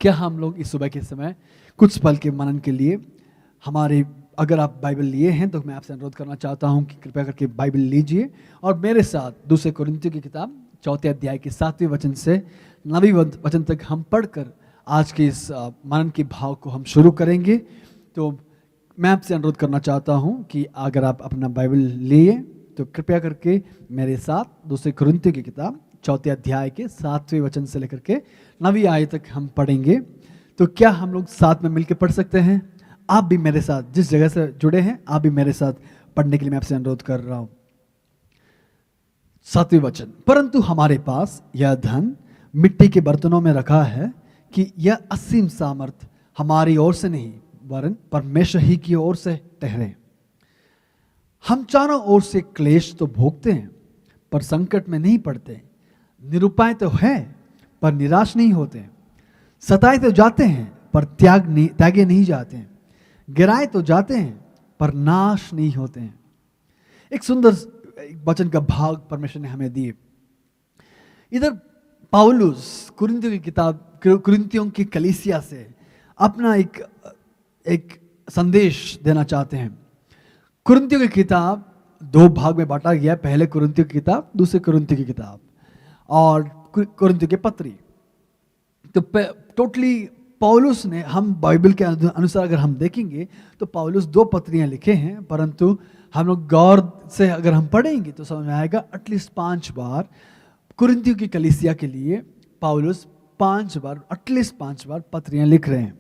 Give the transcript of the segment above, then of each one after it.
क्या हम लोग इस सुबह के समय कुछ पल के मनन के लिए हमारे, अगर आप बाइबल लिए हैं तो मैं आपसे अनुरोध करना चाहता हूं कि कृपया करके बाइबल लीजिए और मेरे साथ दूसरे कुरिन्थियों की किताब 4 अध्याय के 7वें वचन से 9वें वचन तक हम पढ़कर आज के इस मनन के भाव को हम शुरू करेंगे। तो मैं आपसे अनुरोध करना चाहता हूं कि अगर आप अपना बाइबल लिए तो कृपया करके मेरे साथ दूसरे कुरिन्थियों की किताब 4 अध्याय के 7वें वचन से लेकर के 9वीं आयत तक हम पढ़ेंगे। तो क्या हम लोग साथ में मिलकर पढ़ सकते हैं? आप भी मेरे साथ, जिस जगह से जुड़े हैं, आप भी मेरे साथ पढ़ने के लिए मैं आपसे अनुरोध कर रहा हूं। 7वें वचन, परंतु हमारे पास यह धन मिट्टी के बर्तनों में रखा है कि यह असीम सामर्थ हमारी ओर से नहीं वरन परमेश्वर ही की ओर से ठहरे। हम चारों ओर से क्लेश तो भोगते हैं पर संकट में नहीं पड़ते, निरुपाय तो है पर निराश नहीं होते, सताए तो जाते हैं पर त्यागे नहीं जाते हैं, गिराए तो जाते हैं पर नाश नहीं होते हैं। एक सुंदर वचन का भाग परमेश्वर ने हमें दिए। इधर पौलुस कुरिन्थियों की किताब, कुरिन्थियों की कलीसिया से अपना एक संदेश देना चाहते हैं। कुरिन्थियों की किताब 2 भाग में बांटा गया, पहले कुरिन्थियों की किताब, दूसरे कुरिन्थियों की किताब और कुरिन्थियों के पत्री। तो टोटली पौलुस ने, हम बाइबल के अनुसार अगर हम देखेंगे तो पौलुस 2 पत्रियां लिखे हैं, परंतु हम लोग गौर से अगर हम पढ़ेंगे तो समझ में आएगा एटलीस्ट 5 बार कुरिन्थियों की कलीसिया के लिए पौलुस 5 बार, एटलीस्ट 5 बार पत्रियां लिख रहे हैं।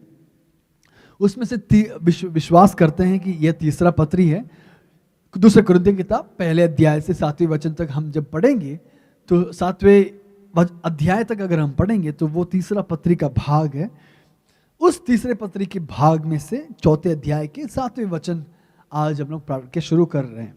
उसमें से विश्वास करते हैं कि यह तीसरा पत्री है। दूसरे कुरिन्थियों की किताब पहले अध्याय से 7वें वचन तक हम जब पढ़ेंगे तो 7वें अध्याय तक अगर हम पढ़ेंगे तो वो तीसरा पत्री का भाग है। उस तीसरे पत्री के भाग में से 4 अध्याय के 7वें वचन आज हम लोग पढ़ के शुरू कर रहे हैं।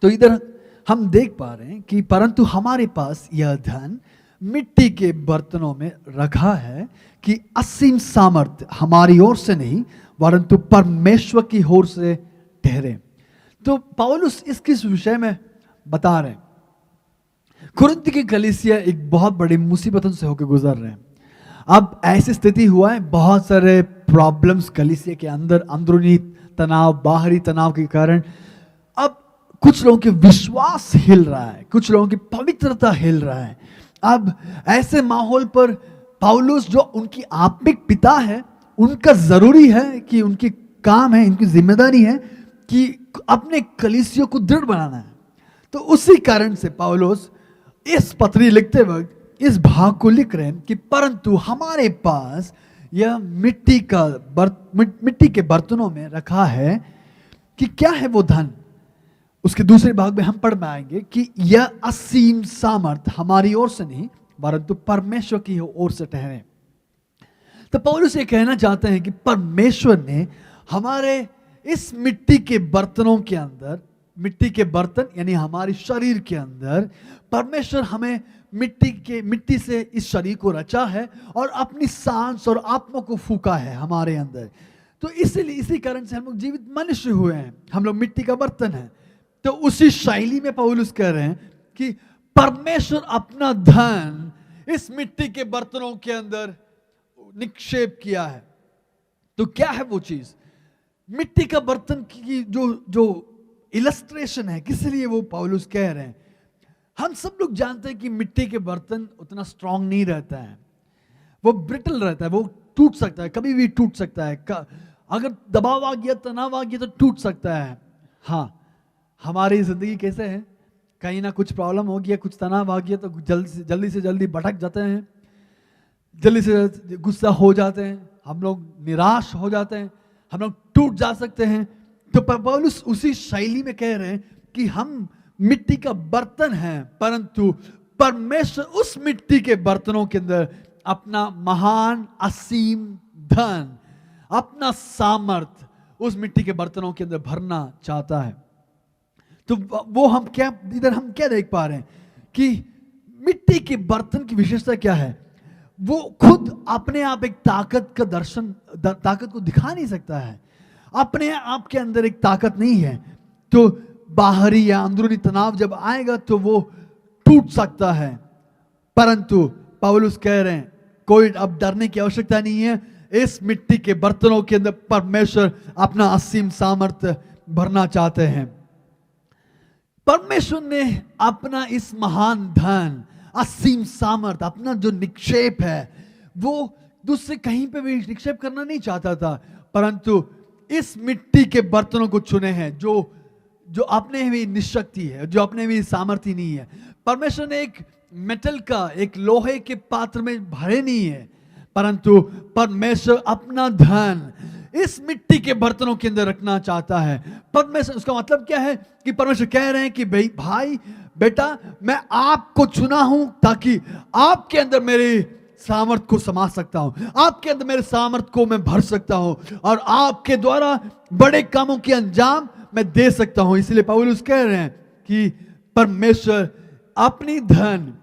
तो इधर हम देख पा रहे हैं कि परंतु हमारे पास यह धन मिट्टी के बर्तनों में रखा है कि असीम सामर्थ हमारी ओर से नहीं परंतु परमेश्वर की ओर से ठहरे। तो पौलुस किस विषय में बता रहे हैं? कुरिन्थ की कलीसिया एक बहुत बड़ी मुसीबतों से होकर गुजर रहे हैं। अब ऐसी स्थिति हुआ है, बहुत सारे प्रॉब्लम्स कलीसिया के अंदर, अंदरूनी तनाव, बाहरी तनाव के कारण अब कुछ लोगों के विश्वास हिल रहा है, कुछ लोगों की पवित्रता हिल रहा है। अब ऐसे माहौल पर पौलुस जो उनकी आत्मिक पिता है, उनका जरूरी है कि उनकी काम है, इनकी जिम्मेदारी है कि अपने कलीसियों को दृढ़ बनाना है। तो उसी कारण से पौलुस इस पत्री लिखते वक्त इस भाग को लिख रहे हैं कि परंतु हमारे पास यह मिट्टी के बर्तनों में रखा है कि क्या है वो धन। उसके दूसरे भाग में हम पढ़ में आएंगे कि यह असीम सामर्थ हमारी ओर से नहीं परंतु परमेश्वर की ओर से ठहरे। तो पौलुस ये कहना चाहते हैं कि परमेश्वर ने हमारे इस मिट्टी के बर्तनों के अंदर, मिट्टी के बर्तन यानी हमारे शरीर के अंदर, परमेश्वर हमें मिट्टी से इस शरीर को रचा है और अपनी सांस और आत्मा को फूका है हमारे अंदर। तो इसलिए इसी कारण से हम लोग जीवित मनुष्य हुए हैं, हम लोग मिट्टी का बर्तन है। तो उसी शैली में पौलुस कह रहे हैं कि परमेश्वर अपना धन इस मिट्टी के बर्तनों के अंदर निक्षेप किया है। तो क्या है वो चीज? मिट्टी का बर्तन की जो इलस्ट्रेशन है, किस लिए वो पौलुस कह रहे हैं? हम सब लोग जानते हैं कि मिट्टी के बर्तन उतना स्ट्रांग नहीं रहता है, वो ब्रिटल रहता है, वो टूट सकता है, कभी भी टूट सकता है। अगर दबाव आ गया, तनाव आ गया तो टूट सकता है। हाँ, हमारी जिंदगी कैसे है? कहीं ना कुछ प्रॉब्लम हो गया, कुछ तनाव आ गया तो जल्दी से जल्दी भटक जाते हैं, जल्दी से गुस्सा हो जाते हैं, हम लोग निराश हो जाते हैं, हम लोग टूट जा सकते हैं। तो पौलुस उसी शैली में कह रहे हैं कि हम मिट्टी का बर्तन है, परंतु परमेश्वर उस मिट्टी के बर्तनों के अंदर अपना महान असीम धन, अपना सामर्थ उस मिट्टी के बर्तनों के अंदर भरना चाहता है। तो वो हम क्या देख पा रहे हैं कि मिट्टी के बर्तन की विशेषता क्या है? वो खुद अपने आप एक ताकत को दिखा नहीं सकता है, अपने आप के अंदर एक ताकत नहीं है। तो बाहरी या अंदरूनी तनाव जब आएगा तो वो टूट सकता है, परंतु पौलुस कह रहे हैं कोई अब डरने की आवश्यकता नहीं है। इस मिट्टी के बर्तनों के अंदर परमेश्वर अपना असीम सामर्थ्य भरना चाहते हैं। परमेश्वर ने अपना इस महान धन, असीम सामर्थ्य, अपना जो निक्षेप है वो दूसरे कहीं पे भी निक्षेप करना नहीं चाहता था, परंतु इस मिट्टी के बर्तनों को चुने हैं जो अपने भी निशक्ति है, जो अपने भी सामर्थ्य नहीं है। परमेश्वर ने एक मेटल का, एक लोहे के पात्र में भरे नहीं है, परंतु परमेश्वर अपना धन इस मिट्टी के बर्तनों के अंदर रखना चाहता है। परमेश्वर, उसका मतलब क्या है कि परमेश्वर कह रहे हैं कि भाई बेटा, मैं आपको चुना हूं ताकि आपके अंदर मेरे सामर्थ को समा सकता हूं, आपके अंदर मेरे सामर्थ को मैं भर सकता हूं और आपके द्वारा बड़े कामों के अंजाम मैं दे सकता हूं। इसलिए पौलुस कह रहे हैं कि परमेश्वर अपनी धन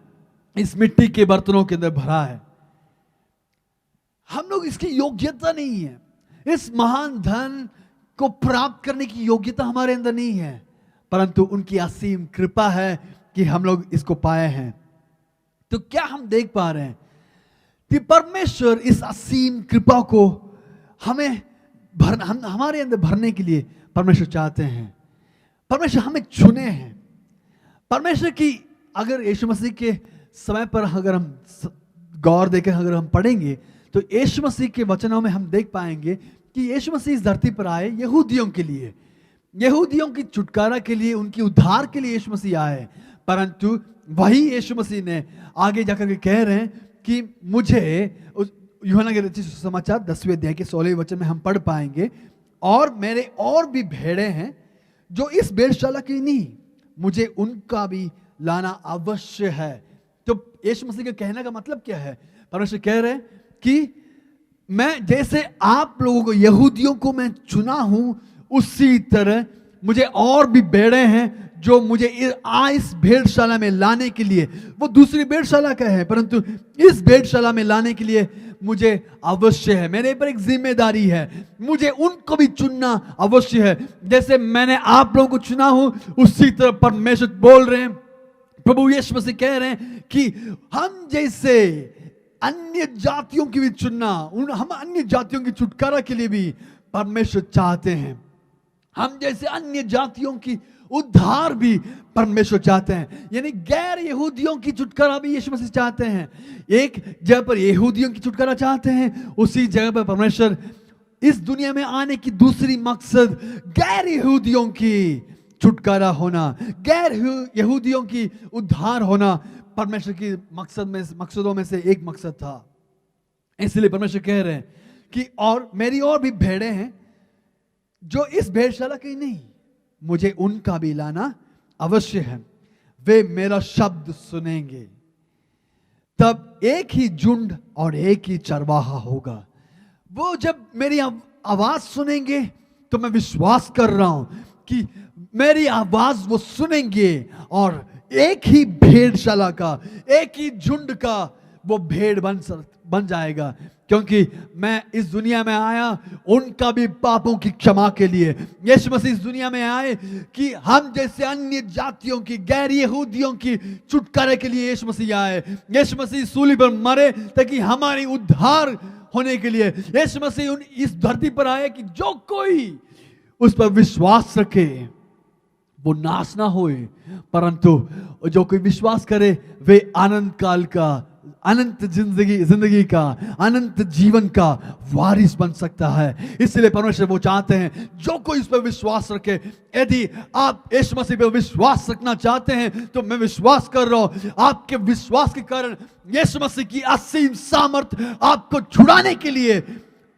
इस मिट्टी के बर्तनों के अंदर भरा है। हम लोग इसकी योग्यता नहीं है, इस महान धन को प्राप्त करने की योग्यता हमारे अंदर नहीं है, परंतु उनकी असीम कृपा है कि हम लोग इसको पाए हैं। तो क्या हम देख पा रहे हैं कि परमेश्वर इस असीम कृपा को हमें हमारे अंदर भरने के लिए परमेश्वर चाहते हैं। परमेश्वर हमें चुने हैं। परमेश्वर की, अगर यीशु मसीह के समय पर अगर हम गौर देकर अगर हम पढ़ेंगे तो यीशु मसीह के वचनों में हम देख पाएंगे कि यीशु मसीह इस धरती पर आए यहूदियों के लिए, यहूदियों की छुटकारा के लिए, उनकी उद्धार के लिए यीशु मसीह आए। परंतु वही यीशु मसीह ने आगे जाकर के कह रहे हैं कि मुझे, यूहन्ना के रचित सुसमाचार 10वें अध्याय के 16वें वचन में हम पढ़ पाएंगे, और मेरे और भी भेड़े हैं जो इस भेड़शाला की नहीं, मुझे उनका भी लाना अवश्य है। तो यीशु मसीह के कहने का मतलब क्या है? परमेश्वर कह रहे हैं कि मैं जैसे आप लोगों को, यहूदियों को मैं चुना हूं, उसी तरह मुझे और भी भेड़े हैं जो मुझे इस भेड़शाला में लाने के लिए, वो दूसरी भेड़शाला का है परंतु इस भेड़शाला में लाने के लिए मुझे अवश्य है। मेरे पर एक जिम्मेदारी है, मुझे उनको भी चुनना अवश्य है। जैसे मैंने आप लोगों को चुना हूं, उसी तरह परमेश्वर बोल रहे हैं, प्रभु यीशु मसीह कह रहे हैं कि हम जैसे अन्य जातियों की भी चुनना, हम अन्य जातियों की छुटकारा के लिए भी परमेश्वर चाहते हैं। हम जैसे अन्य जातियों की उद्धार भी परमेश्वर चाहते हैं, यानी गैर यहूदियों की छुटकारा भी यीशु मसीह चाहते हैं। एक जगह पर यहूदियों की छुटकारा चाहते हैं, उसी जगह पर परमेश्वर इस दुनिया में आने की दूसरी मकसद गैर यहूदियों की छुटकारा होना, गैर यहूदियों की उद्धार होना परमेश्वर की मकसदों में से एक मकसद था। इसलिए परमेश्वर कह रहे हैं कि और मेरी और भी भेड़े हैं जो इस भेड़शाला की नहीं, मुझे उनका भी लाना अवश्य है। वे मेरा शब्द सुनेंगे, तब एक ही झुंड और एक ही चरवाहा होगा। वो जब मेरी आवाज सुनेंगे तो मैं विश्वास कर रहा हूं कि मेरी आवाज वो सुनेंगे और एक ही भेड़शाला का, एक ही झुंड का वो भेड़ बन जाएगा। क्योंकि मैं इस दुनिया में आया उनका भी पापों की क्षमा के लिए। यीशु मसीह इस दुनिया में आए कि हम जैसे अन्य जातियों की, गैर यहूदियों की छुटकारे के लिए यीशु मसीह आए। यीशु मसीह सूली पर मरे ताकि हमारी उद्धार होने के लिए। यीशु मसीह इस धरती पर आए कि जो कोई उस पर विश्वास रखे वो नाश ना होए, परंतु जो कोई विश्वास करे वे अनंत काल का, अनंत जिंदगी का, अनंत जीवन का वारिस बन सकता है। इसलिए परमेश्वर वो चाहते हैं जो कोई इस पर विश्वास रखे। यदि आप यीशु मसीह पर विश्वास रखना चाहते हैं तो मैं विश्वास कर रहा हूं, आपके विश्वास के कारण यीशु मसीह की असीम सामर्थ आपको छुड़ाने के लिए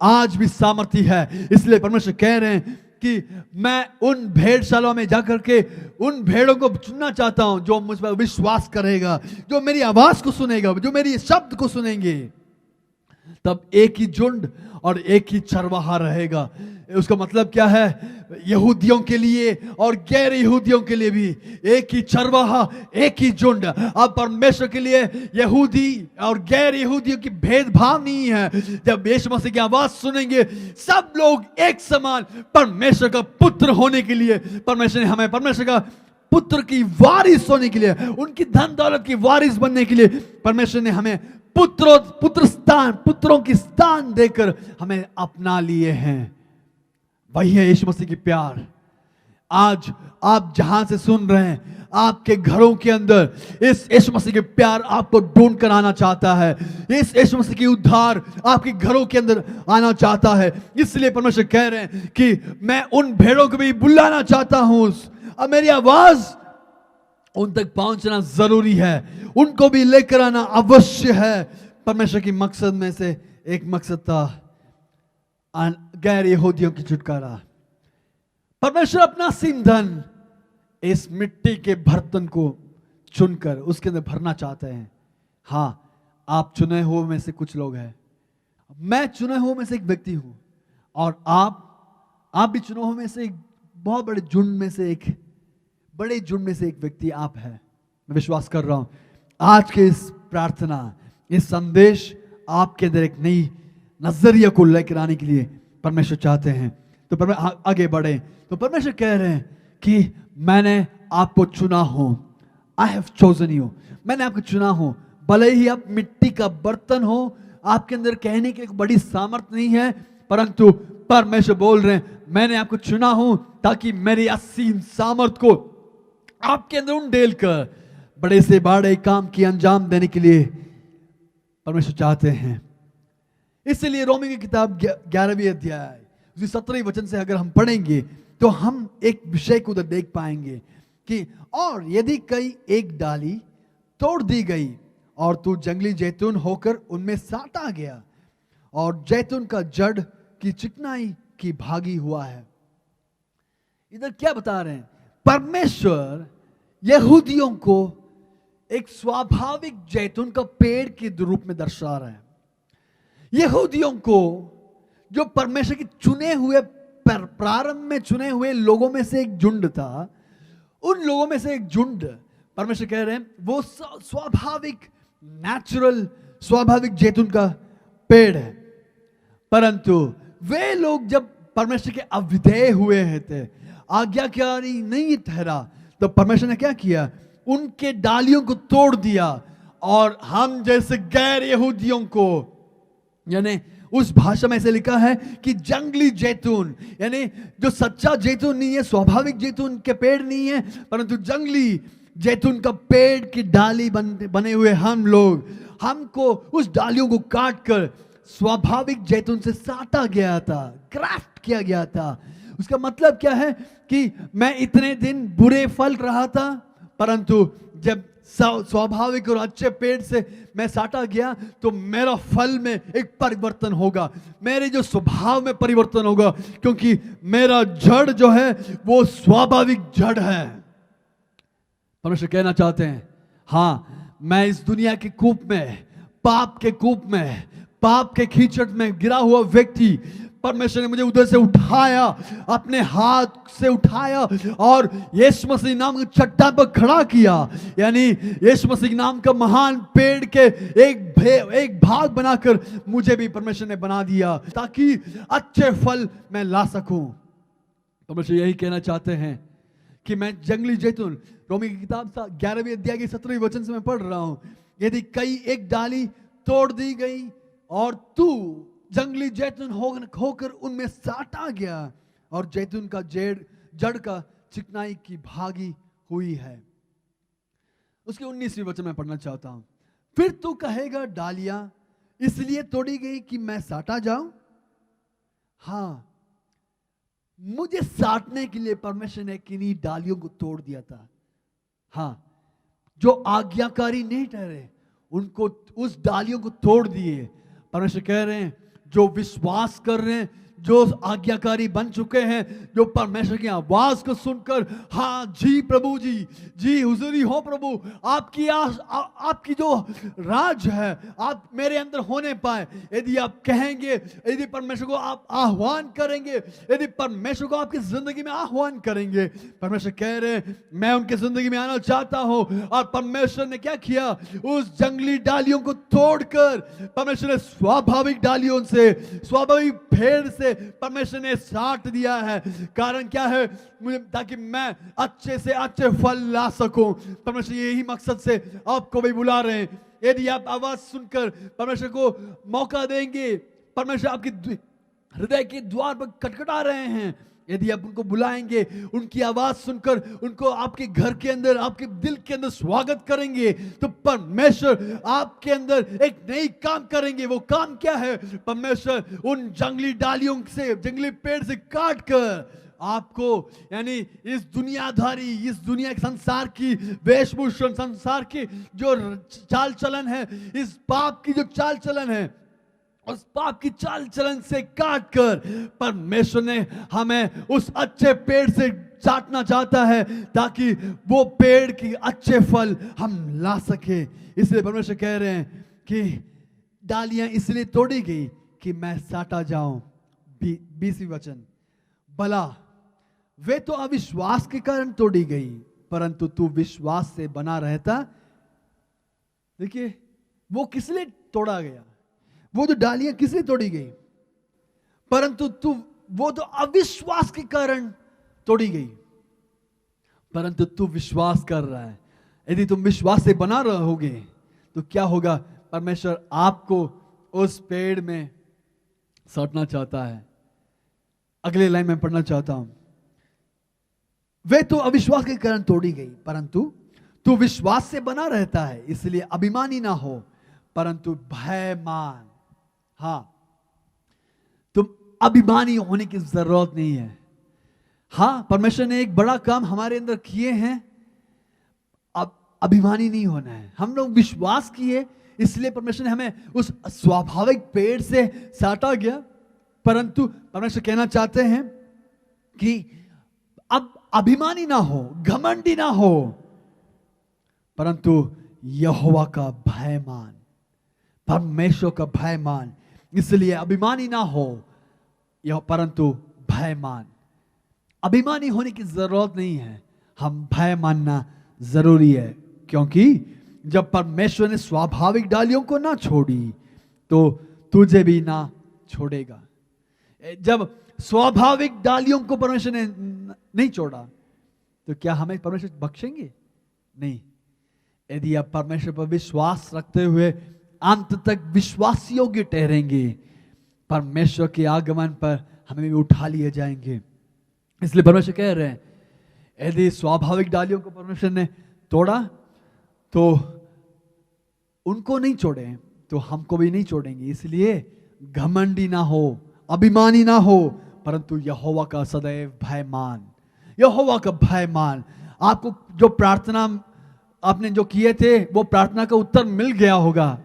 आज भी सामर्थ्य है। इसलिए परमेश्वर कह रहे हैं कि मैं उन भेड़शालाओं में जाकर के उन भेड़ों को चुनना चाहता हूं जो मुझ पर विश्वास करेगा, जो मेरी आवाज को सुनेगा, जो मेरी शब्द को सुनेंगे। तब एक ही झुंड और एक ही चरवाहा रहेगा। उसका मतलब क्या है? यहूदियों के लिए और गैर यहूदियों के लिए भी एक ही चरवाहा, एक ही झुंड। अब परमेश्वर के लिए यहूदी और गैर यहूदियों की भेदभाव नहीं है। जब यीशु मसीह की आवाज सुनेंगे सब लोग एक समान परमेश्वर का पुत्र होने के लिए, परमेश्वर ने हमें परमेश्वर का पुत्र की वारिस होने के लिए, उनकी धन दौलत की वारिस बनने के लिए परमेश्वर ने हमें पुत्रों की स्थान देकर हमें अपना लिए हैं। वही है यीशु मसीह की प्यार। आज आप जहां से सुन रहे हैं, आपके घरों के अंदर इस यीशु मसीह के प्यार आपको ढूंढ कर आना चाहता है। इस यीशु मसीह की उद्धार आपके घरों के अंदर आना चाहता है। इसलिए परमेश्वर कह रहे हैं कि मैं उन भेड़ों को भी बुलाना चाहता हूं। अब मेरी आवाज उन तक पहुंचना जरूरी है, उनको भी लेकर आना अवश्य है। परमेश्वर की मकसद में से एक मकसद था गैर यहूदियों की छुटकारा। परमेश्वर अपना असीम धन इस मिट्टी के बर्तन को चुनकर उसके अंदर भरना चाहते हैं। हाँ, आप चुने हुए में से कुछ लोग हैं, मैं चुने हुए में से एक व्यक्ति हूं, और आप भी चुने हुए में से एक बहुत बड़े झुंड में से एक व्यक्ति आप हैं। मैं विश्वास कर रहा हूं आज के इस प्रार्थना, इस संदेश आपके अंदर एक नई नजरिया को लेकर आने के लिए परमेश्वर चाहते हैं। तो आगे बढ़े तो परमेश्वर कह रहे हैं कि मैंने आपको चुना हो। आई हैव चोजन यू, मैंने आपको चुना हो। भले ही आप मिट्टी का बर्तन हो, आपके अंदर कहने की एक बड़ी सामर्थ नहीं है, परंतु परमेश्वर बोल रहे हैं मैंने आपको चुना हो ताकि मेरी असीम सामर्थ को आपके अंदर उंडेल कर बड़े से बड़े काम की अंजाम देने के लिए परमेश्वर चाहते हैं। इसलिए रोमी की किताब 11वीं अध्याय 17वें वचन से अगर हम पढ़ेंगे तो हम एक विषय को उधर देख पाएंगे कि और यदि कई एक डाली तोड़ दी गई और तू जंगली जैतून होकर उनमें साटा गया और जैतून का जड़ की चिकनाई की भागी हुआ है। इधर क्या बता रहे हैं? परमेश्वर यहूदियों को एक स्वाभाविक जैतून का पेड़ के रूप में दर्शा रहा है। यहूदियों को जो परमेश्वर के चुने हुए प्रारंभ में चुने हुए लोगों में से एक झुंड था, उन लोगों में से एक झुंड परमेश्वर कह रहे हैं वो स्वाभाविक जैतून का पेड़ है। परंतु वे लोग जब परमेश्वर के अविधेय हुए थे, आज्ञाकारी नहीं ठहरा, तो परमेश्वर ने क्या किया? उनके डालियों को तोड़ दिया और हम जैसे गैर यहूदियों को, यानी उस भाषा में ऐसे लिखा है कि जंगली जैतून, यानी जो सच्चा जैतून नहीं है, स्वाभाविक जैतून के पेड़ नहीं है, परंतु जंगली जैतून का पेड़ की डाली बने हुए हम लोग, हमको उस डालियों को काट कर स्वाभाविक जैतून से साटा गया था, ग्राफ्ट किया गया था। उसका मतलब क्या है कि मैं इतने दिन बुरे फल रहा था, परंतु जब स्वाभाविक और अच्छे पेड़ से मैं साटा गया तो मेरा फल में एक परिवर्तन होगा, मेरे जो स्वभाव में परिवर्तन होगा, क्योंकि मेरा जड़ जो है वो स्वाभाविक जड़ है। परमेश्वर कहना चाहते हैं हाँ, मैं इस दुनिया के कूप में, पाप के कूप में, पाप के कीचड़ में गिरा हुआ व्यक्ति, परमेश्वर ने मुझे उधर से उठाया, अपने हाथ से उठाया और यीशु मसीह नाम की चट्टान पर खड़ा किया। यानी यीशु मसीह नाम का महान पेड़ के एक भाग बनाकर मुझे भी परमेश्वर ने बना दिया ताकि अच्छे फल मैं ला सकूं। परमेश्वर यही कहना चाहते हैं कि मैं जंगली जैतून, रोमी की किताब 11वीं अध्याय के 17वें वचन से मैं पढ़ रहा हूं, यदि कई एक डाली तोड़ दी गई और तू जंगली जैतून होकर उनमें साटा गया और जैतून का जड़ का चिकनाई की भागी हुई है। उसके 19वें वचन में पढ़ना चाहता हूं, फिर तू कहेगा डालियां इसलिए तोड़ी गई कि मैं साटा जाऊं। हाँ, मुझे साटने के लिए परमेश्वर ने किन्हीं डालियों को तोड़ दिया था। हाँ, जो आज्ञाकारी नहीं ठहरे उनको, उस डालियों को तोड़ दिए। परमेश्वर कह रहे हैं जो विश्वास कर रहे हैं, जो आज्ञाकारी बन चुके हैं, जो परमेश्वर की आवाज को सुनकर हाँ जी प्रभु जी हुजूरी हो प्रभु, आपकी जो राज है आप मेरे अंदर होने पाए। यदि आप कहेंगे, यदि परमेश्वर को आप आह्वान करेंगे, यदि परमेश्वर को आपकी जिंदगी में आह्वान करेंगे, परमेश्वर कह रहे हैं मैं उनकी जिंदगी में आना चाहता हूं। और परमेश्वर ने क्या किया? उस जंगली डालियों को तोड़कर परमेश्वर ने स्वाभाविक डालियों से, स्वाभाविक पेड़ से परमेश्वर ने साट दिया है। कारण क्या है? मुझे, ताकि मैं अच्छे से अच्छे फल ला सकूं। परमेश्वर यही मकसद से आपको भी बुला रहे हैं। यदि आप आवाज सुनकर परमेश्वर को मौका देंगे, परमेश्वर आपके हृदय के द्वार पर खटखटा रहे हैं, यदि आप उनको बुलाएंगे, उनकी आवाज सुनकर उनको आपके घर के अंदर, आपके दिल के अंदर स्वागत करेंगे, तो परमेश्वर आपके अंदर एक नई काम करेंगे। वो काम क्या है? परमेश्वर उन जंगली डालियों से, जंगली पेड़ से काट कर आपको, यानी इस दुनियाधारी, इस दुनिया के संसार की वेशभूषण, संसार की जो चाल चलन है, इस पाप की जो चाल चलन है, उस पाप की चाल चलन से काट कर परमेश्वर ने हमें उस अच्छे पेड़ से चाटना चाहता है, ताकि वो पेड़ के अच्छे फल हम ला सके। इसलिए परमेश्वर कह रहे हैं कि डालियां इसलिए तोड़ी गई कि मैं साटा जाऊं। 20वीं वचन, भला वे तो अविश्वास के कारण तोड़ी गई, परंतु तू विश्वास से बना रहता। देखिए, वो किस लिए तोड़ा गया? वो जो डालियां किस लिए तोड़ी गई? परंतु वो तो अविश्वास के कारण तोड़ी गई, परंतु तू विश्वास कर रहा है। यदि तुम विश्वास से बना रहोगे तो क्या होगा? परमेश्वर आपको उस पेड़ में साटना चाहता है। अगले लाइन में पढ़ना चाहता हूं, वे तो अविश्वास के कारण तोड़ी गई, परंतु तू विश्वास से बना रहता है, इसलिए अभिमानी ना हो परंतु भय मान। हाँ, तुम अभिमानी होने की जरूरत नहीं है। हाँ, परमेश्वर ने एक बड़ा काम हमारे अंदर किए हैं, अब अभिमानी नहीं होना है। हम लोग विश्वास किए, इसलिए परमेश्वर ने हमें उस स्वाभाविक पेड़ से साटा गया, परंतु परमेश्वर कहना चाहते हैं कि अब अभिमानी ना हो, घमंडी ना हो, परंतु यहोवा का भय मान, परमेश्वर का भय मान। इसलिए अभिमानी ना हो, यह परंतु भय मान। अभिमानी होने की जरूरत नहीं है, हम भय मानना जरूरी है, क्योंकि जब परमेश्वर ने स्वाभाविक डालियों को ना छोड़ी तो तुझे भी ना छोड़ेगा। जब स्वाभाविक डालियों को परमेश्वर ने नहीं छोड़ा तो क्या हमें परमेश्वर बख्शेंगे? नहीं। यदि आप परमेश्वर पर विश्वास रखते हुए अंत तक विश्वास योग्य ठहरेंगे, परमेश्वर के आगमन पर हमें भी उठा लिए जाएंगे। इसलिए परमेश्वर कह रहे हैं, यदि स्वाभाविक डालियों को परमेश्वर ने तोड़ा तो उनको नहीं छोड़े तो हमको भी नहीं छोड़ेंगे। इसलिए घमंडी ना हो, अभिमानी ना हो, परंतु यहोवा का सदैव भय मान, यहोवा का भय मान। आपको जो प्रार्थना आपने जो किए थे वो प्रार्थना का उत्तर मिल गया होगा।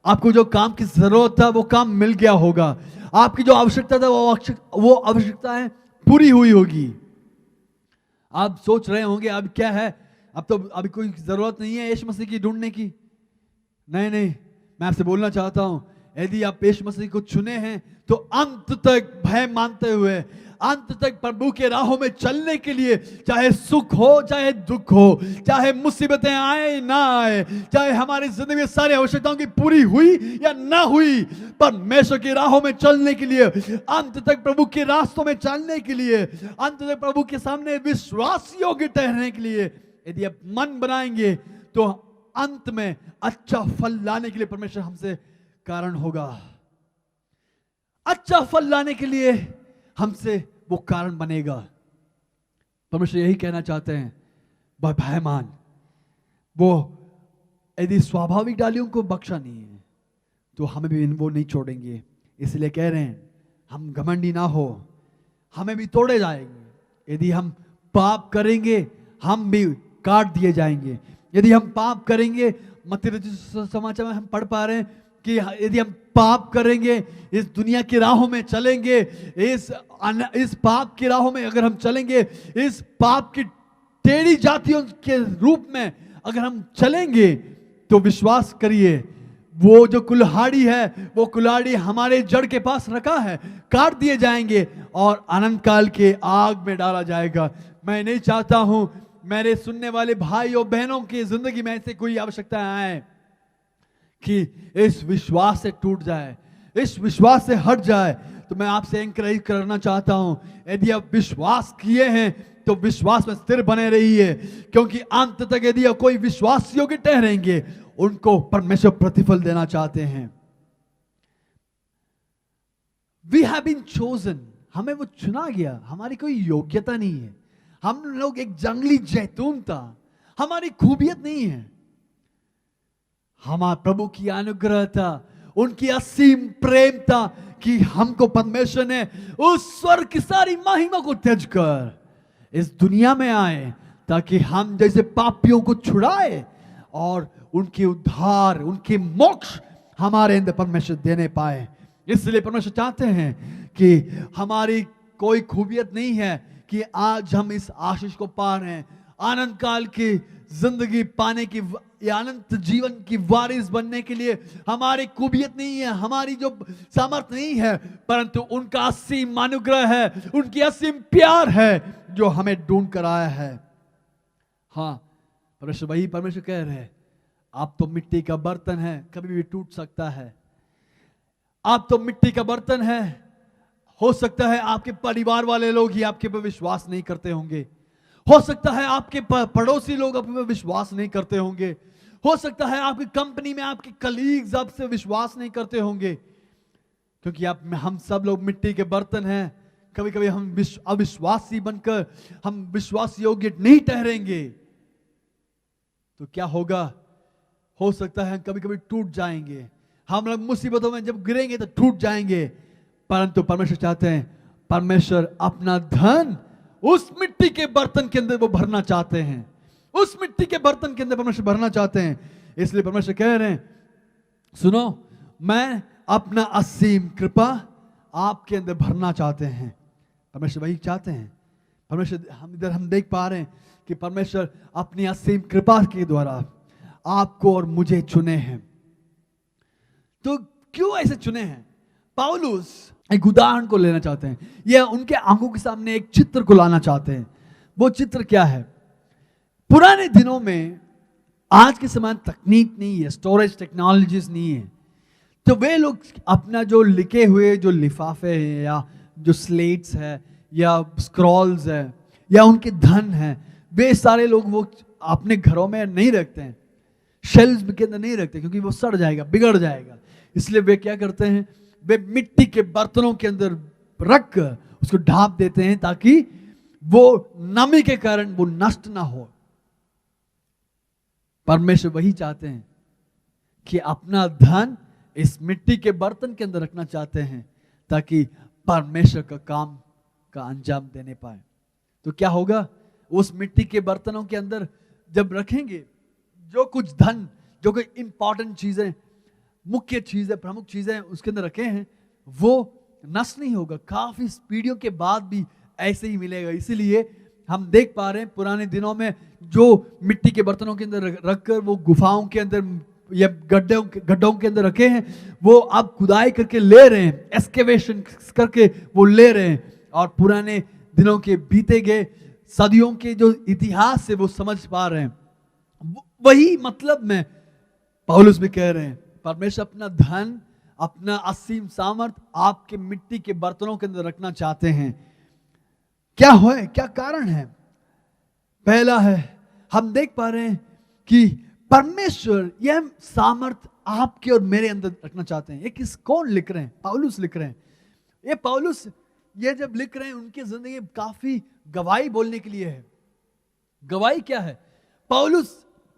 आपको जो काम की जरूरत था वो काम मिल गया होगा। आपकी जो आवश्यकता था वो आवश्यकताएं पूरी हुई होगी। आप सोच रहे होंगे अब क्या है, अब तो अभी कोई जरूरत नहीं है यीशु मसीह की ढूंढने की। नहीं, मैं आपसे बोलना चाहता हूं, यदि आप यीशु मसीह को चुने हैं तो अंत तक भय मानते हुए, अंत तक प्रभु के राहों में चलने के लिए, चाहे सुख हो चाहे दुख हो, चाहे मुसीबतें आए ना आए, चाहे हमारी जिंदगी में सारी आवश्यकताओं की पूरी हुई या ना हुई, परमेश्वर की राहों में चलने के लिए, अंत तक प्रभु के रास्तों में चलने के लिए, अंत तक प्रभु के सामने विश्वास योग्य ठहरने के लिए यदि आप मन बनाएंगे तो अंत में अच्छा फल लाने के लिए परमेश्वर हमसे कारण होगा। अच्छा फल लाने के लिए हमसे वो कारण बनेगा। परमेश्वर यही कहना चाहते हैं, भय मान। वो यदि स्वाभाविक डालियों को बख्शा नहीं है तो हमें भी वो नहीं छोड़ेंगे। इसलिए कह रहे हैं, हम घमंडी ना हो, हमें भी तोड़े जाएंगे। यदि हम पाप करेंगे हम भी काट दिए जाएंगे। यदि हम पाप करेंगे, मत्ती समाचार में हम पढ़ पा रहे हैं कि यदि हम पाप करेंगे, इस दुनिया की राहों में चलेंगे, इस पाप की राहों में अगर हम चलेंगे, इस पाप की टेढ़ी जातियों के रूप में अगर हम चलेंगे, तो विश्वास करिए वो जो कुल्हाड़ी है, वो कुल्हाड़ी हमारे जड़ के पास रखा है, काट दिए जाएंगे और अनंत काल के आग में डाला जाएगा। मैं नहीं चाहता हूं मेरे सुनने वाले भाई और बहनों की जिंदगी में ऐसे कोई आवश्यकता आए कि इस विश्वास से टूट जाए, इस विश्वास से हट जाए। तो मैं आपसे एनकरेज करना चाहता हूं, यदि आप विश्वास किए हैं तो विश्वास में स्थिर बने रहिए, क्योंकि अंत तक यदि आप कोई विश्वास योग्य ठहरेंगे, उनको परमेश्वर प्रतिफल देना चाहते हैं। वी हैव बीन चोजन, हमें वो चुना गया, हमारी कोई योग्यता नहीं है। हम लोग एक जंगली जैतून था, हमारी खूबियत नहीं है, हमारे प्रभु की अनुग्रह था, उनकी असीम प्रेम था कि हमको परमेश्वर ने उस स्वर्ग की सारी महिमा को त्याग कर इस दुनिया में आए ताकि हम जैसे पापियों को छुड़ाए और उनके उद्धार, उनके मोक्ष हमारे अंदर परमेश्वर देने पाए। इसलिए परमेश्वर चाहते हैं कि हमारी कोई खूबियत नहीं है कि आज हम इस आशीष को पा रहे हैं, आनंद काल की जिंदगी पाने की, अनंत जीवन की वारिस बनने के लिए हमारी खूबियत नहीं है, हमारी जो सामर्थ्य नहीं है, परंतु उनका असीम अनुग्रह है, उनकी असीम प्यार है जो हमें ढूंढ कर आया है। हाँ, परमेश्वर वही परमेश्वर कह रहे हैं, आप तो मिट्टी का बर्तन है, कभी भी टूट सकता है। आप तो मिट्टी का बर्तन है, हो सकता है आपके परिवार वाले लोग ही आपके पर विश्वास नहीं करते होंगे, हो सकता है आपके पड़ोसी लोग आप पर विश्वास नहीं करते होंगे, हो सकता है आपकी कंपनी में आपके कलीग्स आपसे विश्वास नहीं करते होंगे, क्योंकि हम सब लोग मिट्टी के बर्तन हैं। कभी कभी हम अविश्वासी बनकर हम विश्वास योग्य नहीं ठहरेंगे, तो क्या होगा, हो सकता है कभी कभी टूट जाएंगे, हम लोग मुसीबतों में जब गिरेंगे तो टूट जाएंगे। परंतु परमेश्वर चाहते हैं, परमेश्वर अपना धन उस मिट्टी के बर्तन के अंदर वो भरना चाहते हैं, उस मिट्टी के बर्तन के अंदर परमेश्वर भरना चाहते हैं। इसलिए परमेश्वर कह रहे हैं, सुनो, मैं अपना असीम कृपा आपके अंदर भरना चाहते हैं। परमेश्वर वही चाहते हैं। परमेश्वर हम देख पा रहे हैं कि परमेश्वर अपनी असीम कृपा के द्वारा आपको और मुझे चुने हैं। तो क्यों ऐसे चुने हैं? पौलुस एक उदाहरण को लेना चाहते हैं, यह उनके आंखों के सामने एक चित्र को लाना चाहते हैं। वो चित्र क्या है? पुराने दिनों में आज के समान तकनीक नहीं है, स्टोरेज टेक्नोलॉजीज नहीं है, तो वे लोग अपना जो लिखे हुए जो लिफाफे हैं या जो स्लेट्स है या स्क्रॉल्स है या उनके धन है, वे सारे लोग वो अपने घरों में नहीं रखते हैं, शेल्फ के अंदर नहीं रखते, क्योंकि वो सड़ जाएगा, बिगड़ जाएगा। इसलिए वे क्या करते हैं, वे मिट्टी के बर्तनों के अंदर रख कर उसको ढांप देते हैं ताकि वो नमी के कारण वो नष्ट ना हो। परमेश्वर वही चाहते हैं कि अपना धन इस मिट्टी के बर्तन के अंदर रखना चाहते हैं ताकि परमेश्वर का काम का अंजाम देने पाए। तो क्या होगा, उस मिट्टी के बर्तनों के अंदर जब रखेंगे, जो कुछ धन, जो कोई इंपॉर्टेंट चीजें, मुख्य चीजें, प्रमुख चीजें उसके अंदर रखे हैं, वो नष्ट नहीं होगा, काफी पीढ़ियों के बाद भी ऐसे ही मिलेगा। इसीलिए हम देख पा रहे हैं पुराने दिनों में जो मिट्टी के बर्तनों के अंदर रखकर वो गुफाओं के अंदर या गड्ढों के अंदर रखे हैं, वो अब खुदाई करके ले रहे हैं, एक्सकेवेशन करके वो ले रहे हैं, और पुराने दिनों के बीते गए सदियों के जो इतिहास से वो समझ पा रहे हैं। वही मतलब में पौलुस भी कह रहे हैं, परमेश्वर अपना धन, अपना असीम सामर्थ आपके मिट्टी के बर्तनों के अंदर रखना चाहते हैं। क्या है, क्या कारण है? पहला है, हम देख पा रहे हैं कि परमेश्वर यह सामर्थ आपके और मेरे अंदर रखना चाहते हैं। ये कौन लिख रहे हैं? पौलुस लिख रहे हैं। ये पौलुस ये जब लिख रहे हैं, उनकी जिंदगी काफी गवाही बोलने के लिए है। गवाही क्या है? पौलुस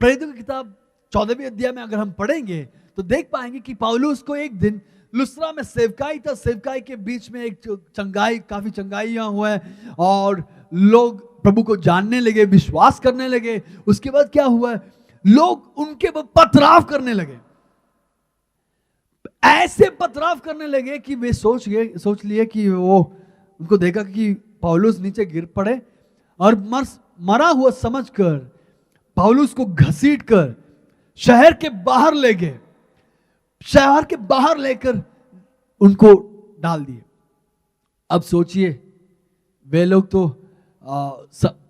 प्रेरितों की किताब 14वीं अध्याय में अगर हम पढ़ेंगे तो देख पाएंगे कि पौलुस को एक दिन लुस्त्रा में सेवकाई था, सेवकाई के बीच में एक चंगाई, काफी चंगाइयां हुआ है और लोग प्रभु को जानने लगे, विश्वास करने लगे। उसके बाद क्या हुआ, लोग उनके पर पथराव करने लगे, ऐसे पथराव करने लगे कि वे सोच लिए कि वो उनको देखा कि पौलुस नीचे गिर पड़े और मरा हुआ समझकर पौलुस को घसीटकर शहर के बाहर ले गए, शहर के बाहर लेकर उनको डाल दिए। अब सोचिए, वे लोग तो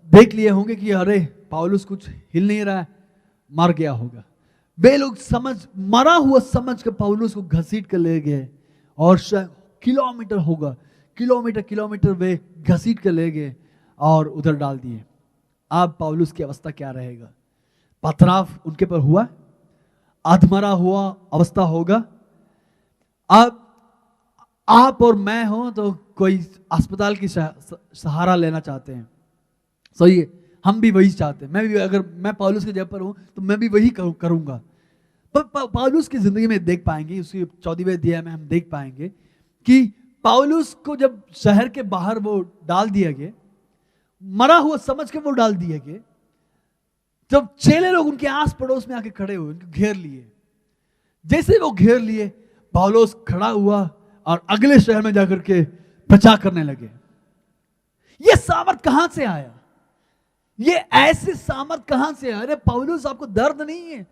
देख लिए होंगे कि अरे पौलुस कुछ हिल नहीं रहा है, मर गया होगा। वे लोग मरा हुआ समझ कर पौलुस को घसीट कर ले गए और किलोमीटर होगा, किलोमीटर वे घसीट कर ले गए और उधर डाल दिए। अब पौलुस की अवस्था क्या रहेगा? पथराव उनके पर हुआ, अधमरा हुआ अवस्था होगा। अब आप और मैं हो तो कोई अस्पताल की सहारा लेना चाहते हैं, सही है, हम भी वही चाहते हैं। मैं भी, अगर मैं पौलुस के जगह पर हूं तो मैं भी वही करूंगा। पौलुस की जिंदगी में देख पाएंगे, उसकी 14वें अध्याय में हम देख पाएंगे कि पौलुस को जब शहर के बाहर वो डाल दिया गया, मरा हुआ समझ के वो डाल दिया गया, जब चेले लोग उनके आस पड़ोस में आके खड़े हुए, उनको घेर लिए, जैसे वो घेर लिए, पौलुस खड़ा हुआ और अगले शहर में जाकर के प्रचार करने लगे। ये सामर्थ कहां से आया? ये ऐसे सामर्थ कहां से आया? अरे पौलुस, आपको दर्द नहीं है,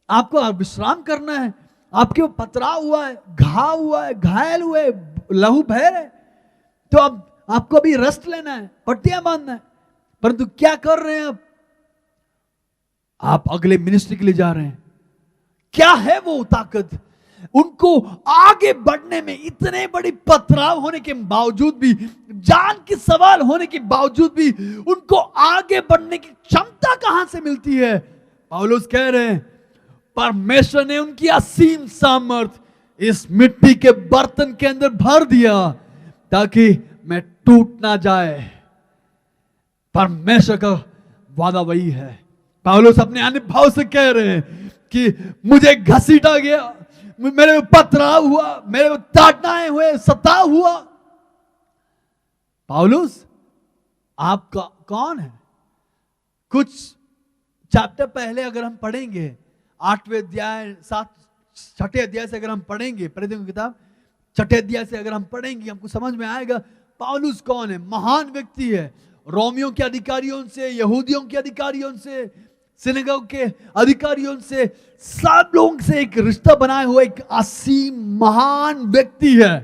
आपको विश्राम करना है, आपके वो पथराव हुआ है, घाव हुआ है, घायल हुए, लहू बह रहे, तो अब आपको अभी रेस्ट लेना है, पट्टियां बांधना है। परंतु क्या कर रहे हैं आप अगले मिनिस्ट्री के लिए जा रहे हैं। क्या है वो ताकत? उनको आगे बढ़ने में, इतने बड़ी पथराव होने के बावजूद भी, जान की सवाल होने के बावजूद भी उनको आगे बढ़ने की क्षमता कहां से मिलती है? पौलुस कह रहे हैं परमेश्वर ने उनकी असीम सामर्थ इस मिट्टी के बर्तन के अंदर भर दिया ताकि मैं टूट ना जाए। परमेश्वर का वादा वही है। पौलुस अपने अनुभव से कह रहे हैं कि मुझे घसीटा गया, मेरे पथराव हुआ, मेरे ताड़नाएं हुए, सताव हुआ। पौलुस आपका कौन है? कुछ चैप्टर पहले अगर हम पढ़ेंगे, 8वें अध्याय, 6ठे अध्याय से अगर हम पढ़ेंगे, प्रेरितों की किताब 6ठे अध्याय से अगर हम पढ़ेंगे, हमको समझ में आएगा पौलुस कौन है। महान व्यक्ति है, रोमियों के अधिकारियों से, यहूदियों के अधिकारियों से, सिनेगोग के अधिकारियों से, सब लोगों से एक रिश्ता बनाए हुए एक असीम महान व्यक्ति है।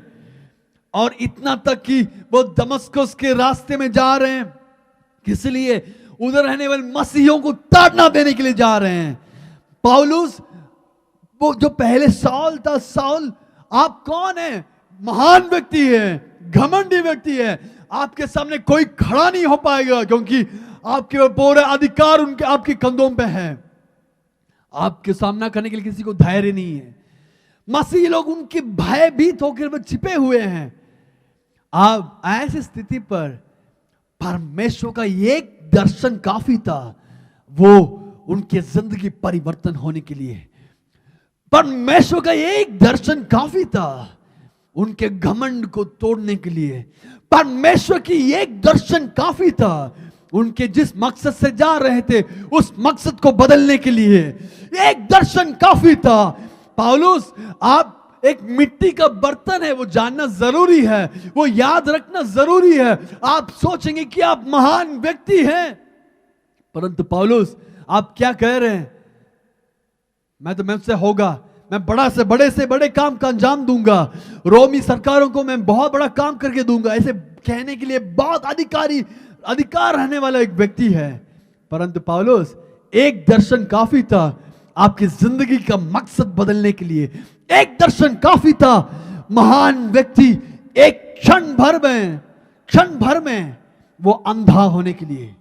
और इतना तक कि वो दमस्कस के रास्ते में जा रहे हैं, किस लिए? उधर रहने वाले मसीहियों को ताड़ना देने के लिए जा रहे हैं। पौलुस, वो जो पहले साउल था, साउल आप कौन है? महान व्यक्ति है, घमंडी व्यक्ति है, आपके सामने कोई खड़ा नहीं हो पाएगा क्योंकि आपके पूरे अधिकार उनके आपके कंधों पे है। आपके सामना करने के लिए किसी को धैर्य नहीं है। मसीही लोग उनके भयभीत होकर वो छिपे हुए हैं। अब ऐसी स्थिति पर परमेश्वर का एक दर्शन काफी था, वो उनके जिंदगी परिवर्तन होने के लिए। परमेश्वर का एक दर्शन काफी था उनके घमंड को तोड़ने के लिए। परमेश्वर की एक दर्शन काफी था उनके जिस मकसद से जा रहे थे उस मकसद को बदलने के लिए। एक दर्शन काफी था। पौलुस, आप एक मिट्टी का बर्तन है, वो जानना जरूरी है, वो याद रखना जरूरी है। आप सोचेंगे कि आप महान व्यक्ति हैं, परंतु पौलुस आप क्या कह रहे हैं? मैं तो मुझसे होगा, मैं बड़े से बड़े काम का अंजाम दूंगा, रोमी सरकारों को मैं बहुत बड़ा काम करके दूंगा, ऐसे कहने के लिए बहुत अधिकार रहने वाला एक व्यक्ति है। परंतु पौलुस, एक दर्शन काफी था आपकी जिंदगी का मकसद बदलने के लिए। एक दर्शन काफी था महान व्यक्ति एक क्षण भर में वो अंधा होने के लिए।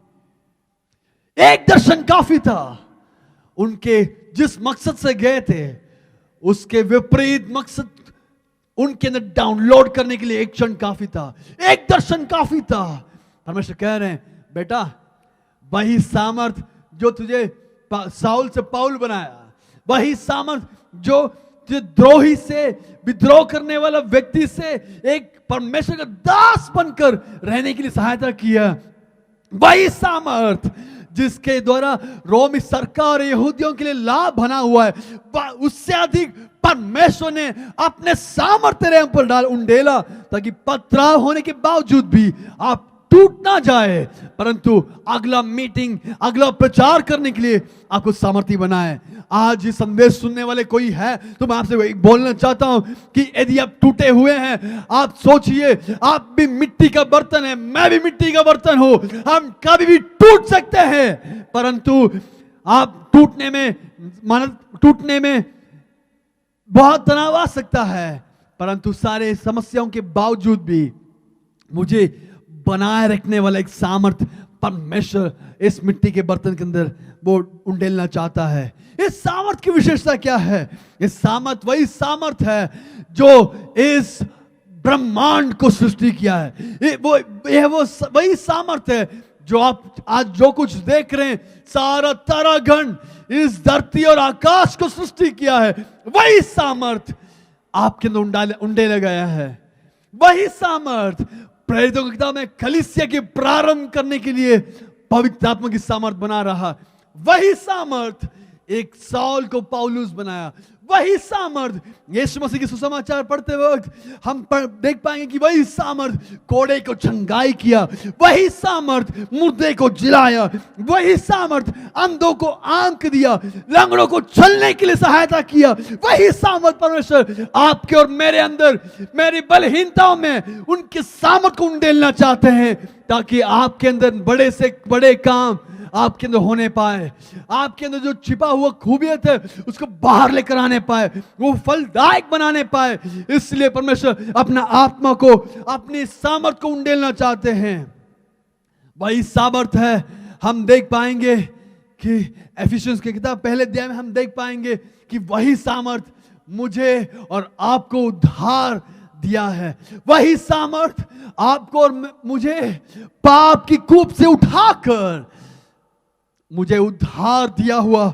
एक दर्शन काफी था उनके जिस मकसद से गए थे उसके विपरीत मकसद उनके अंदर डाउनलोड करने के लिए एक क्षण काफी था, एक दर्शन काफी था। परमेश्वर कह रहे हैं, बेटा वही सामर्थ जो तुझे साउल से पौल बनाया, वही सामर्थ जो तुझे द्रोही से, विद्रोह करने वाला व्यक्ति से एक परमेश्वर का दास बनकर रहने के लिए सहायता किया, वही सामर्थ जिसके द्वारा रोमी सरकार यहूदियों के लिए लाभ बना हुआ है, उससे अधिक परमेश्वर ने अपने सामर्थ्य तेरे ऊपर डाल उंडेला ताकि पथराव होने के बावजूद भी आप टूट ना जाए, परंतु अगला मीटिंग, अगला प्रचार करने के लिए आपको सामर्थ्य बनाए। आज ये संदेश सुनने वाले कोई है तो मैं आपसे बोलना चाहता हूं कि यदि आप टूटे हुए हैं, आप सोचिए आप भी मिट्टी का बर्तन है, मैं भी मिट्टी का बर्तन हूं, हम कभी भी टूट सकते हैं, परंतु आप टूटने में बहुत तनाव आ सकता है, परंतु सारे समस्याओं के बावजूद भी मुझे बनाए रखने वाला एक सामर्थ परमेश्वर इस मिट्टी के बर्तन के अंदर वो उंडेलना चाहता है। इस सामर्थ की विशेषता क्या है? इस सामर्थ वही सामर्थ है जो इस ब्रह्मांड को सृष्टि किया है। वो वही सामर्थ है जो आप आज जो कुछ देख रहे हैं, सारा तारागण, इस धरती और आकाश को सृष्टि किया है। वही सामर्थ आपके अंदर उंडेला गया है। वही सामर्थ प्रेरितों की किताब में कलीसिया के प्रारंभ करने के लिए पवित्र आत्मा की सामर्थ बना रहा। वही सामर्थ एक साउल को पौलुस बनाया। वही सामर्थ यीशु मसीह के सुसमाचार पढ़ते वक्त हम देख पाएंगे कि वही सामर्थ कोड़े को चंगाई किया। वही सामर्थ मुर्दे को जिलाया। वही सामर्थ अंधों को आंख दिया, लंगड़ों को चलने के लिए सहायता किया। वही सामर्थ परमेश्वर आपके और मेरे अंदर, मेरी बलहीनताओं में उनके सामर्थ को उंडेलना चाहते हैं, ताकि आपके अंदर बड़े से बड़े काम आपके अंदर होने पाए। आपके अंदर जो छिपा हुआ खूबियत है उसको बाहर लेकर आने पाए, वो फलदायक बनाने पाए। इसलिए परमेश्वर अपना आत्मा को, अपनी सामर्थ को उंडेलना चाहते हैं। वही सामर्थ है। हम देख पाएंगे कि एफिशियंस की किताब पहले अध्याय में हम देख पाएंगे कि वही सामर्थ मुझे और आपको उद्धार दिया है। वही सामर्थ आपको और मुझे पाप की कूप से उठाकर मुझे उद्धार दिया हुआ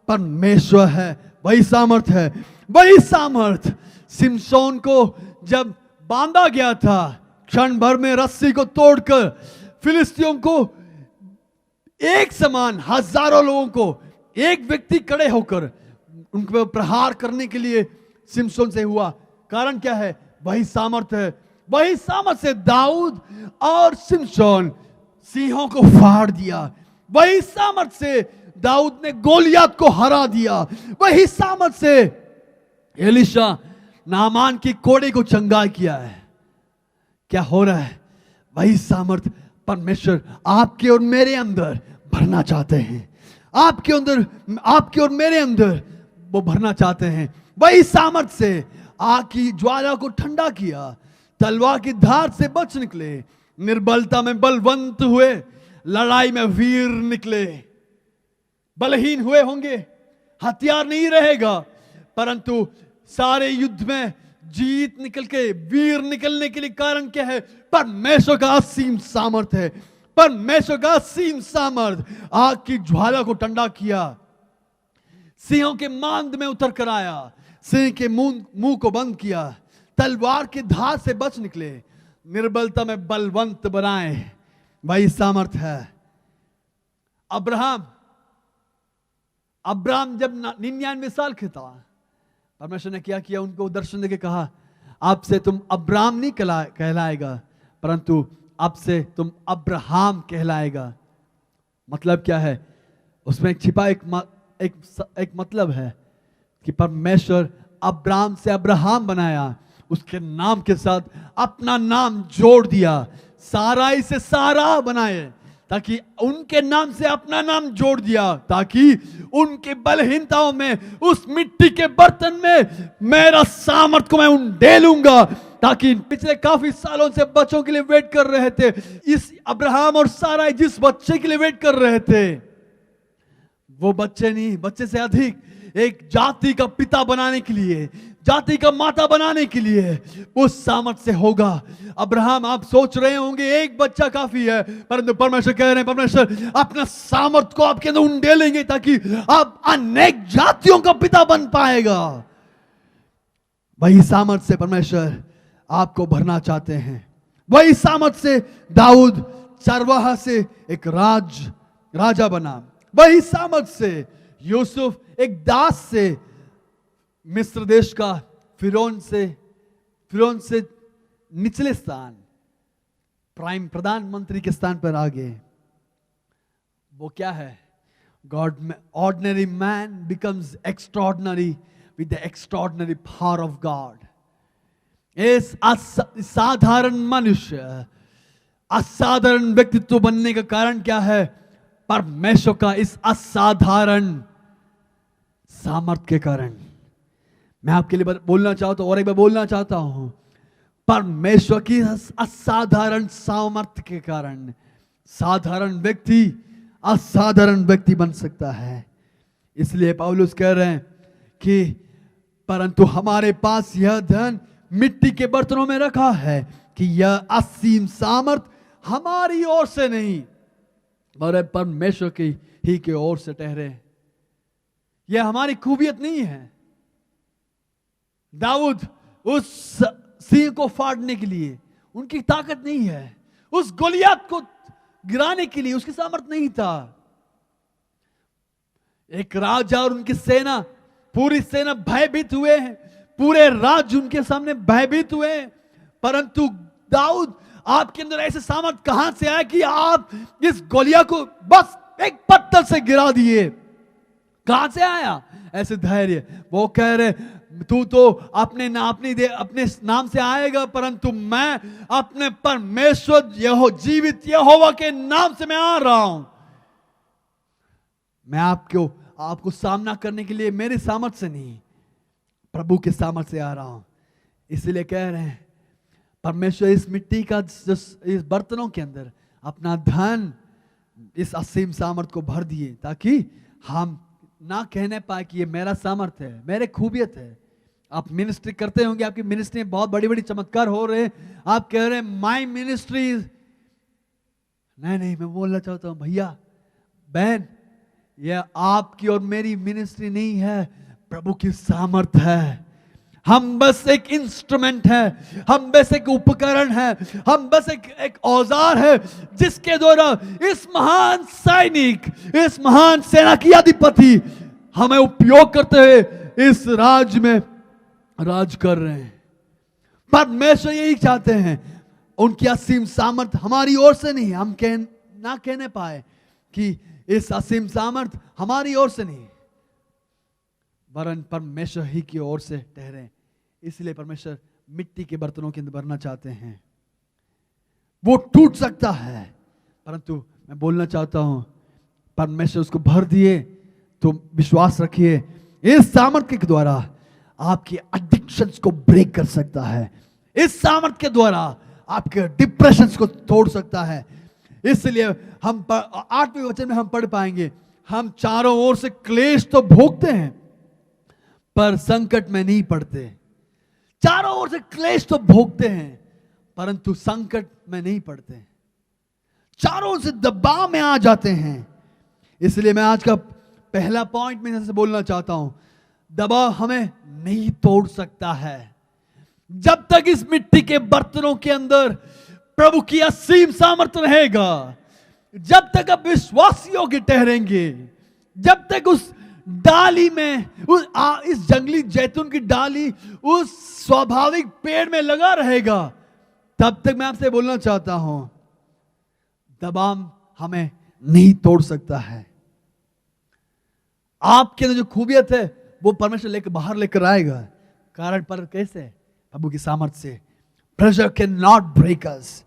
परमेश्वर है। वही सामर्थ है। वही सामर्थ सिमसोन को जब बांधा गया था, क्षण भर में रस्सी को तोड़कर फिलिस्तियों को एक समान हजारों लोगों को एक व्यक्ति खड़े होकर उनके पर प्रहार करने के लिए सिमसोन से हुआ। कारण क्या है? वही सामर्थ है। वही सामर्थ से दाऊद और सिमसोन सिंहों को फाड़ दिया। वही सामर्थ से दाऊद ने गोलियत को हरा दिया। वही सामर्थ से एलीशा नामान की कोड़े को चंगा किया है। क्या हो रहा है? वही सामर्थ परमेश्वर आपके और मेरे अंदर भरना चाहते हैं। आपके अंदर, आपके और मेरे अंदर वो भरना चाहते हैं। वही सामर्थ से आग की ज्वाला को ठंडा किया, तलवार की धार से बच निकले, निर्बलता में बलवंत हुए, लड़ाई में वीर निकले। बलहीन हुए होंगे, हथियार नहीं रहेगा, परंतु सारे युद्ध में जीत निकल के, वीर निकलने के लिए कारण क्या है? परमेश्वर का असीम सामर्थ है। परमेश्वर का असीम सामर्थ आग की ज्वाला को ठंडा किया, सिंहों के मांद में उतर कर आया, सिंह के मुंह को बंद किया, तलवार की धार से बच निकले, निर्बलता में बलवंत बनाए। वही सामर्थ है। अब्राहम जब 99 साल के था, परमेश्वर ने क्या किया? उनको दर्शन देके कहा, आपसे तुम अब्राहम नहीं कहलाएगा, परंतु अब से तुम अब्राहम कहलाएगा। मतलब क्या है? उसमें छिपा एक मतलब है कि परमेश्वर अब्राहम से अब्राहम बनाया, उसके नाम के साथ अपना नाम जोड़ दिया, साराई से सारा बनाए, ताकि उनके नाम से अपना नाम जोड़ दिया, ताकि उनके बलहीनताओं में, उस मिट्टी के बर्तन में मेरा सामर्थ को मैं उंडेलूंगा। ताकि पिछले काफी सालों से बच्चों के लिए वेट कर रहे थे, इस अब्राहम और साराई जिस बच्चे के लिए वेट कर रहे थे, वो बच्चे नहीं, बच्चे से अधिक एक जाति का पिता बनाने के लिए, जाति का माता बनाने के लिए उस सामर्थ से होगा। अब्राहम, आप सोच रहे होंगे एक बच्चा काफी है, परंतु परमेश्वर कह रहे हैं, परमेश्वर अपना सामर्थ को आपके अंदर उंडेलेंगे, ताकि आप अनेक जातियों का पिता बन पाएगा। वही सामर्थ से परमेश्वर आपको भरना चाहते हैं। वही सामर्थ से दाऊद चरवाहा से एक राजा बना। वही सामर्थ से यूसुफ एक दास से मिस्र देश का फिरौन से निचले स्थान, प्रधानमंत्री के स्थान पर आ गए। वो क्या है? गॉड में ordinary man becomes extraordinary with the extraordinary power of God. इस साधारण मनुष्य, असाधारण व्यक्तित्व बनने का कारण क्या है? परमेश्वर का इस असाधारण सामर्थ के कारण। मैं आपके लिए बोलना चाहता हूं, और एक बार बोलना चाहता हूं, परमेश्वर की असाधारण सामर्थ के कारण साधारण व्यक्ति असाधारण व्यक्ति बन सकता है। इसलिए पौलुस कह रहे हैं कि परंतु हमारे पास यह धन मिट्टी के बर्तनों में रखा है कि यह असीम सामर्थ हमारी ओर से नहीं और परमेश्वर की ही की ओर से ठहरे। यह हमारी खूबियत नहीं है। दाऊद उस सिंह को फाड़ने के लिए उनकी ताकत नहीं है, उस गोलियत को गिराने के लिए उसकी सामर्थ नहीं था। एक राजा और उनकी सेना, पूरी सेना भयभीत हुए हैं, पूरे राज्य उनके सामने भयभीत हुए हैं। परंतु दाऊद, आपके अंदर ऐसे सामर्थ कहां से आया कि आप इस गोलिया को बस एक पत्थर से गिरा दिए? कहां से आया ऐसे धैर्य? वो कह रहे तू तो अपने नाम से आएगा, परंतु मैं अपने परमेश्वर जीवित यहोवा के नाम से मैं आ रहा हूं। मैं आपको सामना करने के लिए मेरे सामर्थ्य से नहीं, प्रभु के सामर्थ्य से आ रहा हूं। इसलिए कह रहे हैं परमेश्वर इस मिट्टी का इस बर्तनों के अंदर अपना धन, इस असीम सामर्थ को भर दिए, ताकि हम ना कहने पाए कि ये मेरा सामर्थ्य है, मेरे खूबियत है। आप मिनिस्ट्री करते होंगे, आपकी मिनिस्ट्री में बहुत बड़ी बड़ी चमत्कार हो रहे हैं, आप कह रहे हैं माई मिनिस्ट्री। नहीं, मैं बोलना चाहता हूं भैया बहन, यह आपकी और मेरी मिनिस्ट्री नहीं है, प्रभु की सामर्थ्य है। हम बस एक इंस्ट्रूमेंट है, हम बस एक उपकरण है, हम बस एक औजार है जिसके द्वारा इस महान सैनिक, इस महान सेना की अधिपति हमें उपयोग करते हुए इस राज्य में राज कर रहे हैं। परमेश्वर यही चाहते हैं, उनकी असीम सामर्थ हमारी ओर से नहीं, हम ना कहने पाए कि इस असीम सामर्थ हमारी ओर से नहीं, वरन परमेश्वर ही की ओर से ठहरे। इसलिए परमेश्वर मिट्टी के बर्तनों के अंदर भरना चाहते हैं। वो टूट सकता है, परंतु मैं बोलना चाहता हूं परमेश्वर उसको भर दिए तो विश्वास रखिए, इस सामर्थ्य के द्वारा आपके एडिक्शंस को ब्रेक कर सकता है, इस सामर्थ्य के द्वारा आपके डिप्रेशंस को तोड़ सकता है। इसलिए हम 8वें वचन में हम पढ़ पाएंगे, हम चारों ओर से क्लेश तो भोगते हैं पर संकट में नहीं पड़ते। चारों ओर से क्लेश तो भोगते हैं परंतु संकट में नहीं पड़ते, चारों ओर से दबाव में आ जाते हैं। इसलिए मैं आज का पहला पॉइंट में जैसे बोलना चाहता हूं, दबाव हमें नहीं तोड़ सकता है। जब तक इस मिट्टी के बर्तनों के अंदर प्रभु की असीम सामर्थ्य रहेगा, जब तक आप विश्वासियों के ठहरेंगे, जब तक उस डाली में इस जंगली जैतून की डाली उस स्वाभाविक पेड़ में लगा रहेगा, तब तक मैं आपसे बोलना चाहता हूं दबाव हमें नहीं तोड़ सकता है। आपके अंदर जो खूबियत है वो परमेश्वर लेकर बाहर लेकर आएगा। कारण पर कैसे? प्रभु की सामर्थ्य से। Pressure can not break us,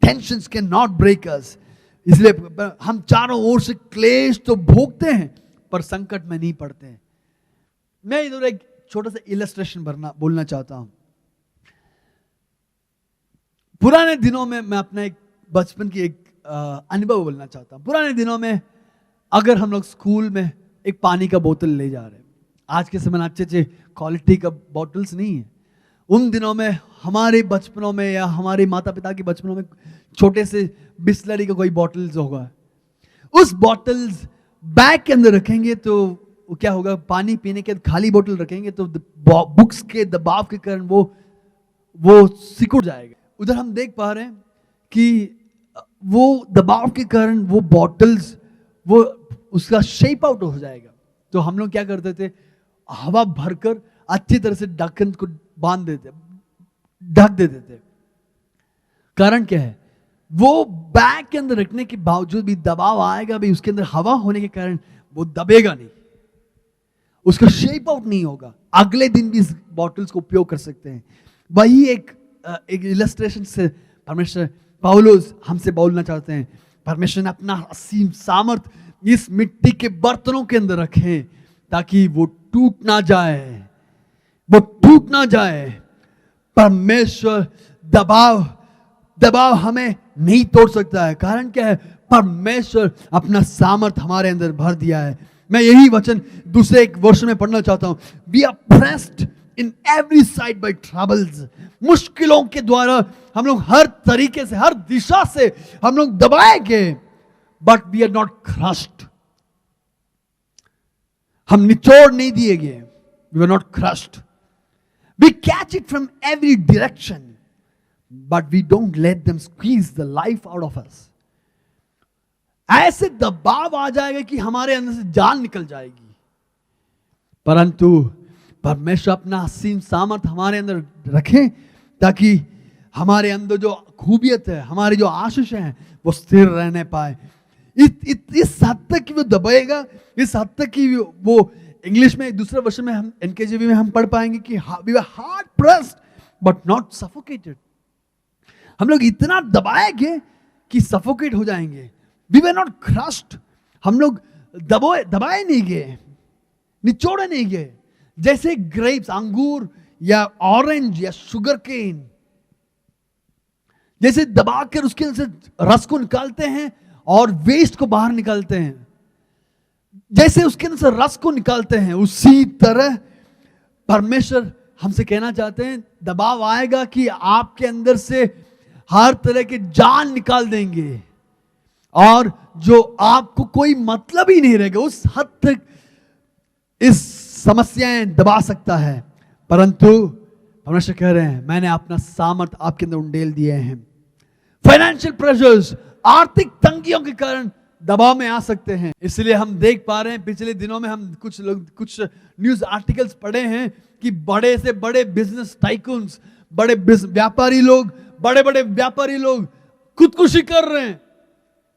tensions can not break us. इसलिए हम चारों ओर से क्लेश तो भोगते हैं पर संकट में नहीं पड़ते। मैं इधर एक छोटा सा इलस्ट्रेशन बोलना चाहता हूं। पुराने दिनों में मैं अपना एक बचपन की एक अनुभव बोलना चाहता हूं। पुराने दिनों में अगर हम लोग स्कूल में एक पानी का बोतल ले जा रहे हैं, आज के समय अच्छे क्वालिटी का बॉटल्स नहीं है, उन दिनों में हमारे बचपनों में या हमारे माता पिता के बचपनों में छोटे से बिस्लरी का कोई बॉटल्स होगा, उस बॉटल्स बैग के अंदर रखेंगे तो क्या होगा, पानी पीने के खाली बोतल रखेंगे तो बुक्स के दबाव के कारण वो सिकुड़ जाएगा। उधर हम देख पा रहे हैं कि वो दबाव के कारण वो बॉटल्स वो उसका शेप आउट हो जाएगा। तो हम लोग क्या करते थे, हवा भरकर अच्छी तरह से ढक्कन को बांध देते, ढक देते थे। कारण क्या है, वो बैग के अंदर रखने के बावजूद भी दबाव आएगा भी, उसके अंदर हवा होने के कारण वो दबेगा नहीं, उसका शेप आउट नहीं होगा। अगले दिन भी इस बॉटल्स को उपयोग कर सकते हैं। वही एक इलस्ट्रेशन से परमेश्वर पौलुस हमसे बोलना चाहते हैं। परमेश्वर ने अपना असीम सामर्थ इस मिट्टी के बर्तनों के अंदर रखे ताकि वो टूट ना जाए, वो टूट ना जाए। परमेश्वर दबाव दबाव हमें नहीं तोड़ सकता है। कारण क्या है? परमेश्वर अपना सामर्थ हमारे अंदर भर दिया है। मैं यही वचन दूसरे एक वर्ष में पढ़ना चाहता हूं। We are pressed in every side by troubles. मुश्किलों के द्वारा हम लोग हर तरीके से, हर दिशा से हम लोग दबाए गए, but we are not crushed. हम निचोड़ नहीं दिए गए। We are not crushed. We catch it from every direction, but we don't let them squeeze the life out of us. ऐसे दबाव आ जाएगा कि हमारे अंदर से जान निकल जाएगी, परंतु परमेश्वर अपना असीम सामर्थ हमारे अंदर रखें ताकि हमारे अंदर जो खूबियत है, हमारी जो आशीष है, वो स्थिर रहने पाए। इस हद तक कि वो दबाएगा, इस हद तक कि वो इंग्लिश में दूसरे वर्षन में हम एनकेजीवी में हम पढ़ पाएंगे कि we were hard pressed but not suffocated. हम लोग इतना दबाएंगे कि सफोकेट हो जाएंगे। We were not crushed. हम लोग दबाए नहीं गए, निचोड़े नहीं गए। जैसे ग्रेप्स, अंगूर या ऑरेंज या शुगर केन, जैसे दबाकर उसके अंदर से रस को निकालते हैं और वेस्ट को बाहर निकालते हैं, जैसे उसके अंदर से रस को निकालते हैं, उसी तरह परमेश्वर हमसे कहना चाहते हैं दबाव आएगा कि आपके अंदर से हर तरह के जान निकाल देंगे और जो आपको कोई मतलब ही नहीं रहेगा, उस हद तक इस समस्याएं दबा सकता है। परंतु परमेश्वर कह रहे हैं मैंने अपना सामर्थ आपके अंदर उंडेल दिए हैं। फाइनेंशियल प्रेशर्स, आर्थिक तंगियों के कारण दबाव में आ सकते हैं। इसलिए हम देख पा रहे हैं पिछले दिनों में हम कुछ न्यूज आर्टिकल्स पढ़े हैं कि बड़े से बड़े बिजनेस टाइकून्स, बड़े व्यापारी लोग, बड़े बड़े व्यापारी लोग खुदकुशी कर रहे हैं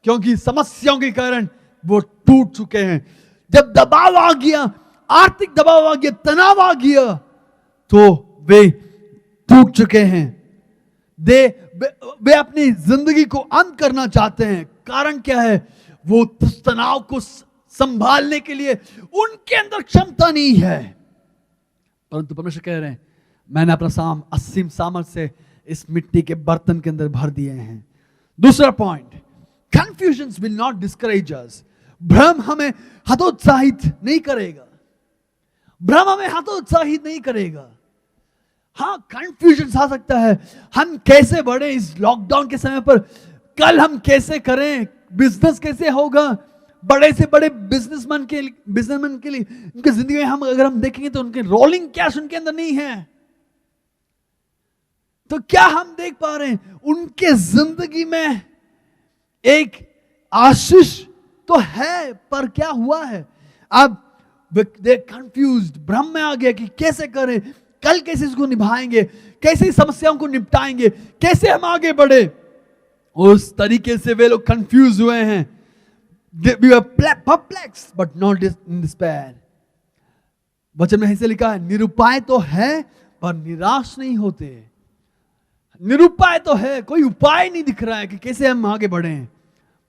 क्योंकि समस्याओं के कारण वो टूट चुके हैं। जब दबाव आ गया, आर्थिक दबाव आ गया, तनाव आ गया, तो वे टूट चुके हैं। वे अपनी जिंदगी को अंत करना चाहते हैं। कारण क्या है? वो तनाव को संभालने के लिए उनके अंदर क्षमता नहीं है। परंतु परमेश्वर कह रहे हैं मैंने अपना असीम सामर्थ्य से इस मिट्टी के बर्तन के अंदर भर दिए हैं। दूसरा point, confusions will not discourage us. भ्रम हमें हतोत्साहित नहीं करेगा। भ्रम हमें हतोत्साहित नहीं करेगा। हाँ, कंफ्यूजन आ सकता है, हम कैसे बढ़े इस लॉकडाउन के समय पर, कल हम कैसे करें, बिजनेस कैसे होगा। बड़े से बड़े बिजनेसमैन के लिए उनकी जिंदगी में अगर हम देखेंगे तो उनके रोलिंग कैश उनके अंदर नहीं है। तो क्या हम देख पा रहे हैं उनके जिंदगी में एक आशीष तो है, पर क्या हुआ है? अब दे कंफ्यूज्ड, भ्रम में आ गया कि कैसे करें, कल कैसे इसको निभाएंगे, कैसे समस्याओं को निपटाएंगे, कैसे हम आगे बढ़े। उस तरीके से वे लोग कंफ्यूज हुए हैं। We were perplexed but not in despair. वचन में ऐसे लिखा है निरुपाय तो है पर निराश नहीं होते। निरुपाय तो है, कोई उपाय नहीं दिख रहा है कि कैसे हम आगे बढ़े,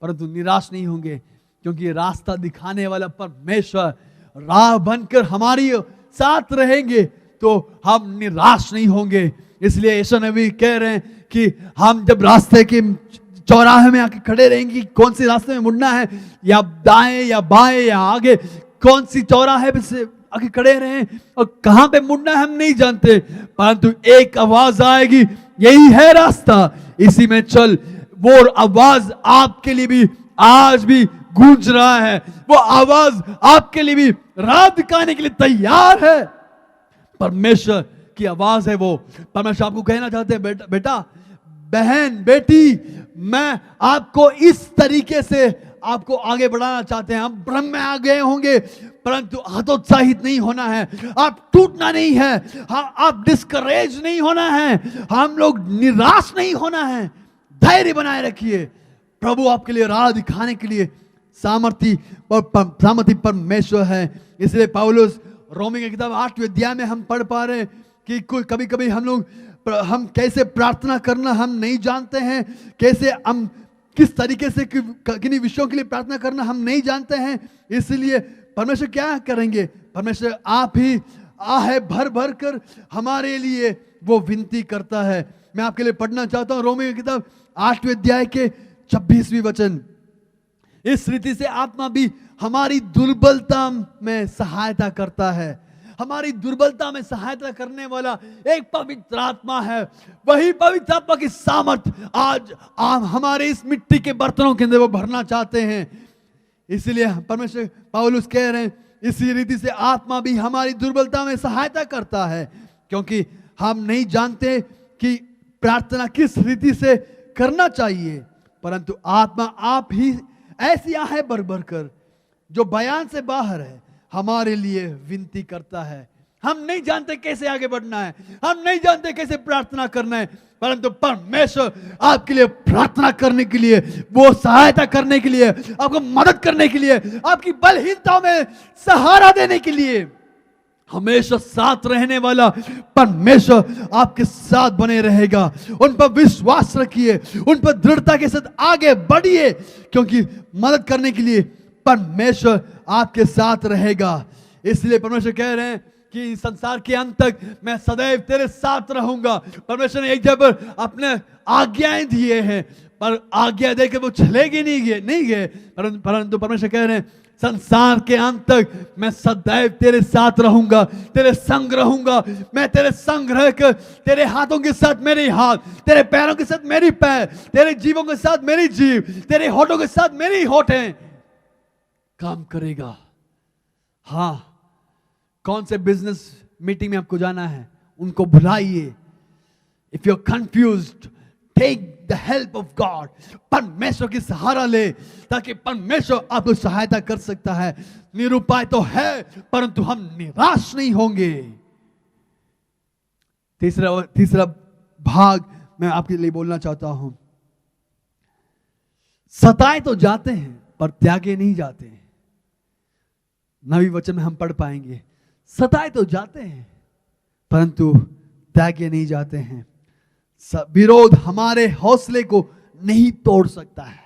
परंतु निराश नहीं होंगे क्योंकि रास्ता दिखाने वाला परमेश्वर राह बनकर हमारी साथ रहेंगे तो हम निराश नहीं होंगे। इसलिए यीशु नबी कह रहे हैं कि हम जब रास्ते के चौराहे में आके खड़े रहेंगे, कौन सी रास्ते में मुड़ना है, या दाएं या बाएं या आगे, कौन सी चौराहे पे से आके खड़े रहे और कहां पे मुड़ना है हम नहीं जानते, परंतु एक आवाज आएगी, यही है रास्ता, इसी में चल। वो आवाज आपके लिए भी आज भी गूंज रहा है। वो आवाज आपके लिए भी राह दिखाने के लिए तैयार है। परमेश्वर की आवाज है वो। परमेश्वर आपको कहना चाहते हैं बेटा, बहन, बेटी, मैं आपको इस तरीके से आपको आगे बढ़ाना चाहते हैं। हम भ्रम में आ गए होंगे परंतु हतोत्साहित नहीं होना है, आप टूटना नहीं है, आप डिस्करेज नहीं होना है, हम लोग निराश नहीं होना है। धैर्य बनाए रखिए। प्रभु आपके लिए राह दिखाने के लिए सामर्थी परमेश्वर है। इसलिए पौलुस रोमी की किताब 8वें अध्याय में हम पढ़ पा रहे हैं कि कभी कभी हम कैसे प्रार्थना करना हम नहीं जानते हैं, कैसे हम किस तरीके से किन्हीं विषयों के लिए प्रार्थना करना हम नहीं जानते हैं। इसलिए परमेश्वर क्या करेंगे? परमेश्वर आप ही आहे भर भर कर हमारे लिए वो विनती करता है। मैं आपके लिए पढ़ना चाहता हूं रोमियो की किताब 8वें अध्याय के 26वें वचन। इस रीति से आत्मा भी हमारी दुर्बलता में सहायता करता है। हमारी दुर्बलता में सहायता करने वाला एक पवित्र आत्मा है। वही पवित्र आत्मा की सामर्थ आज आप हमारे इस मिट्टी के बर्तनों के अंदर वो भरना चाहते हैं। इसलिए परमेश्वर पौलुस कह रहे हैं, इसी रीति से आत्मा भी हमारी दुर्बलता में सहायता करता है, क्योंकि हम नहीं जानते कि प्रार्थना किस रीति से करना चाहिए, परंतु आत्मा आप ही ऐसी आहे भर भर कर जो बयान से बाहर है हमारे लिए विनती करता है। हम नहीं जानते कैसे आगे बढ़ना है, हम नहीं जानते कैसे प्रार्थना करना है, परंतु परमेश्वर आपके लिए प्रार्थना करने के लिए, वो सहायता करने के लिए, आपको मदद करने के लिए, आपकी बलहीनताओं में सहारा देने के लिए हमेशा साथ रहने वाला परमेश्वर आपके साथ बने रहेगा। उन पर विश्वास रखिए, उन पर दृढ़ता के साथ आगे बढ़िए, क्योंकि मदद करने के लिए परमेश्वर आपके साथ रहेगा। इसलिए परमेश्वर कह रहे हैं कि संसार के अंत तक मैं सदैव तेरे साथ रहूंगा। परमेश्वर ने एक जगह पर अपने आज्ञाएं दिए हैं, पर आज्ञा देकर वो चलेगी नहीं गए, परंतु परमेश्वर कह रहे हैं संसार के अंत तक मैं सदैव तेरे साथ रहूंगा, तेरे संग रहूंगा। मैं तेरे संग रहकर तेरे हाथों के साथ मेरे हाथ, तेरे पैरों के साथ मेरी पैर, तेरे जीवों के साथ मेरी जीव, तेरे होठों के साथ मेरी होठें काम करेगा। हाँ, कौन से बिजनेस मीटिंग में आपको जाना है उनको बुलाइए। If you are confused, take the help of God. परमेश्वर की सहारा ले, ताकि परमेश्वर आपको सहायता कर सकता है। निरुपाय तो है, परंतु हम निराश नहीं होंगे। तीसरा भाग मैं आपके लिए बोलना चाहता हूं, सताए तो जाते हैं पर त्यागे नहीं जाते हैं। नवी वचन में हम पढ़ पाएंगे, सताए तो जाते हैं परंतु त्यागे नहीं जाते हैं। विरोध हमारे हौसले को नहीं तोड़ सकता है।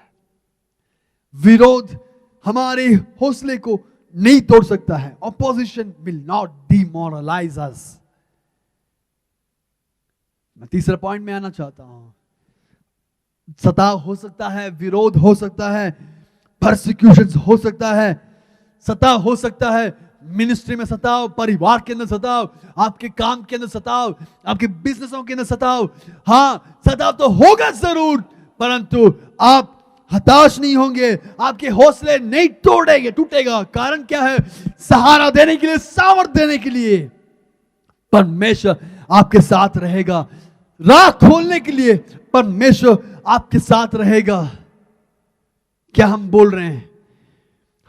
विरोध हमारे हौसले को नहीं तोड़ सकता है। ऑपोजिशन विल नॉट डिमोरलाइज अस। मैं तीसरा पॉइंट में आना चाहता हूं। सताव हो सकता है, विरोध हो सकता है, परसिक्यूशन हो सकता है, सताव हो सकता है मिनिस्ट्री में सताव, परिवार के अंदर सताव, आपके काम के अंदर सताव, आपके बिजनेसों के अंदर सताव। हाँ, सताव तो होगा जरूर, परंतु आप हताश नहीं होंगे, आपके हौसले नहीं टूटेगा। कारण क्या है? सहारा देने के लिए, सामर्थ देने के लिए परमेश्वर आपके साथ रहेगा। राह खोलने के लिए परमेश्वर आपके साथ रहेगा। क्या हम बोल रहे हैं?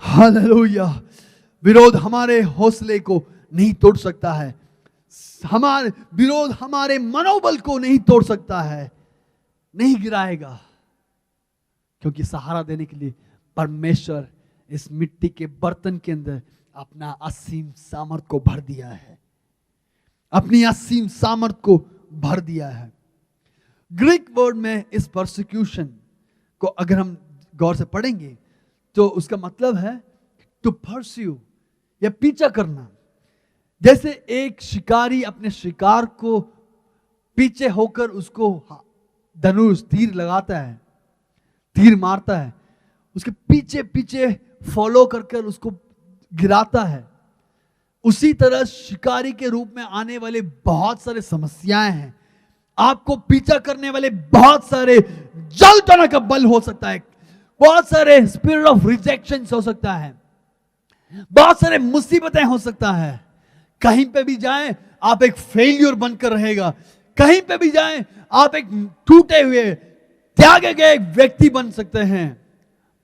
हालेलुया। विरोध हमारे हौसले को नहीं तोड़ सकता है। हमारे विरोध हमारे मनोबल को नहीं तोड़ सकता है, नहीं गिराएगा, क्योंकि सहारा देने के लिए परमेश्वर इस मिट्टी के बर्तन के अंदर अपना असीम सामर्थ को भर दिया है, अपनी असीम सामर्थ को भर दिया है। ग्रीक वर्ड में इस परसिक्यूशन को अगर हम गौर से पढ़ेंगे तो उसका मतलब है टू परस्यू, या पीछा करना। जैसे एक शिकारी अपने शिकार को पीछे होकर उसको धनुष तीर लगाता है, तीर मारता है, उसके पीछे पीछे फॉलो कर उसको गिराता है, उसी तरह शिकारी के रूप में आने वाले बहुत सारे समस्याएं हैं। आपको पीछा करने वाले बहुत सारे जलतना का बल हो सकता है, बहुत सारे स्पिरिट ऑफ रिजेक्शन हो सकता है, बहुत सारे मुसीबतें हो सकता है। कहीं पे भी जाएं आप एक फेलियर बनकर रहेगा, कहीं पे भी जाएं आप एक टूटे हुए त्यागे गए व्यक्ति बन सकते हैं।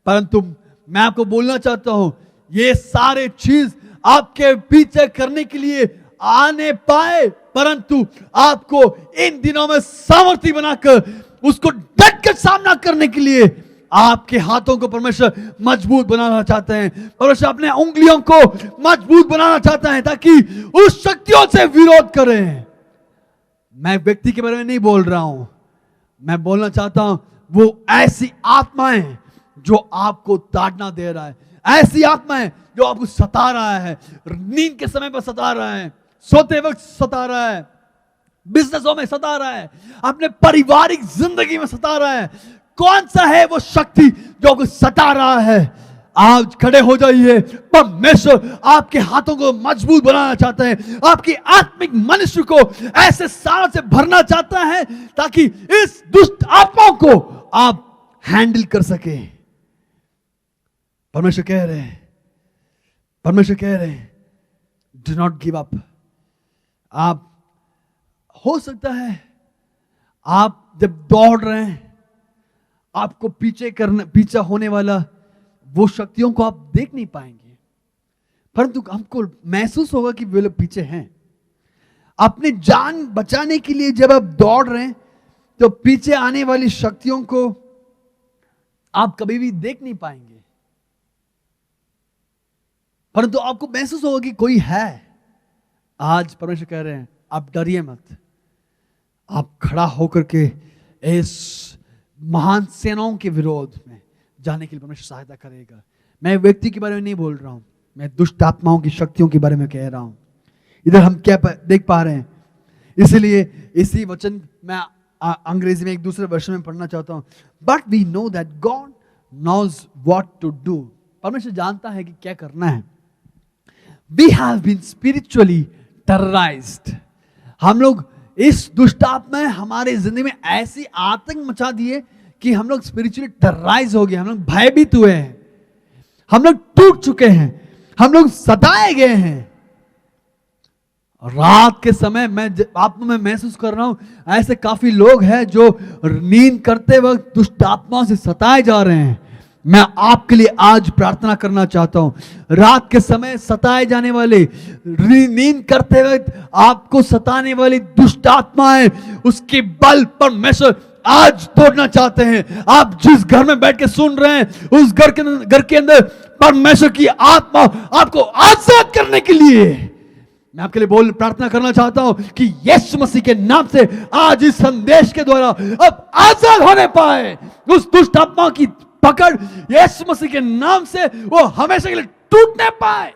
परंतु मैं आपको बोलना चाहता हूं, ये सारे चीज आपके पीछे करने के लिए आने पाए, परंतु आपको इन दिनों में सामर्थ्य बनाकर उसको डट कर सामना करने के लिए आपके हाथों को परमेश्वर मजबूत बनाना चाहते हैं। परमेश्वर अपने उंगलियों को मजबूत बनाना चाहता है ताकि उस शक्तियों से विरोध करें। मैं व्यक्ति के बारे में नहीं बोल रहा हूं, मैं बोलना चाहता हूं वो ऐसी आत्माएं जो आपको ताड़ना दे रहा है, ऐसी आत्माएं जो आपको सता रहा है, नींद के समय पर सता रहा है, सोते वक्त सता रहा है, बिजनेसों में सता रहा है, अपने पारिवारिक जिंदगी में सता रहा है, कौन सा है वो शक्ति जो कुछ सता रहा है, आज खड़े हो जाइए। परमेश्वर आपके हाथों को मजबूत बनाना चाहता है, आपकी आत्मिक मनुष्य को ऐसे साल से भरना चाहता है ताकि इस दुष्ट आत्माओं को आप हैंडल कर सके। परमेश्वर कह रहे हैं, डू नॉट गिव अप। आप हो सकता है आप जब दौड़ रहे हैं, आपको पीछा होने वाला वो शक्तियों को आप देख नहीं पाएंगे, परंतु हमको महसूस होगा कि वे लोग पीछे हैं। अपनी जान बचाने के लिए जब आप दौड़ रहे हैं तो पीछे आने वाली शक्तियों को आप कभी भी देख नहीं पाएंगे, परंतु आपको महसूस होगा कि कोई है। आज परमेश्वर कह रहे हैं आप डरिए मत, आप खड़ा होकर के इस महान सेनाओं के विरोध में जाने के लिए परमेश्वर सहायता करेगा। मैं व्यक्ति के बारे में नहीं बोल रहा हूं, मैं दुष्ट आत्माओं की शक्तियों के बारे में कह रहा हूं। इधर हम क्या देख पा रहे हैं, इसलिए इसी वचन मैं अंग्रेजी में एक दूसरे वर्षन में पढ़ना चाहता हूं। But we know that God knows what to do. परमेश्वर जानता है कि क्या करना है। We have been spiritually terrorised. हम लोग इस दुष्ट आत्मा ने हमारे जिंदगी में ऐसी आतंक मचा दिए कि हम लोग स्पिरिचुअली टेरराइज हो गए, हम लोग भयभीत हुए हैं, हम लोग टूट चुके हैं, हम लोग सताए गए हैं। रात के समय मैं आत्मा में महसूस कर रहा हूं ऐसे काफी लोग हैं जो नींद करते वक्त दुष्ट आत्माओं से सताए जा रहे हैं। मैं आपके लिए आज प्रार्थना करना चाहता हूं। रात के समय सताए जाने वाले, नींद करते वक्त आपको सताने वाली दुष्ट आत्माएं, उसके बल परमेश्वर आज तोड़ना चाहते हैं। आप जिस घर में बैठ के सुन रहे हैं उस घर के अंदर परमेश्वर की आत्मा आपको आजाद करने के लिए मैं आपके लिए प्रार्थना करना चाहता हूं कि यीशु मसीह के नाम से आज इस संदेश के द्वारा अब आजाद होने पाए। उस दुष्ट आत्मा की पकड़ यीशु मसीह के नाम से वो हमेशा के लिए टूटने पाए,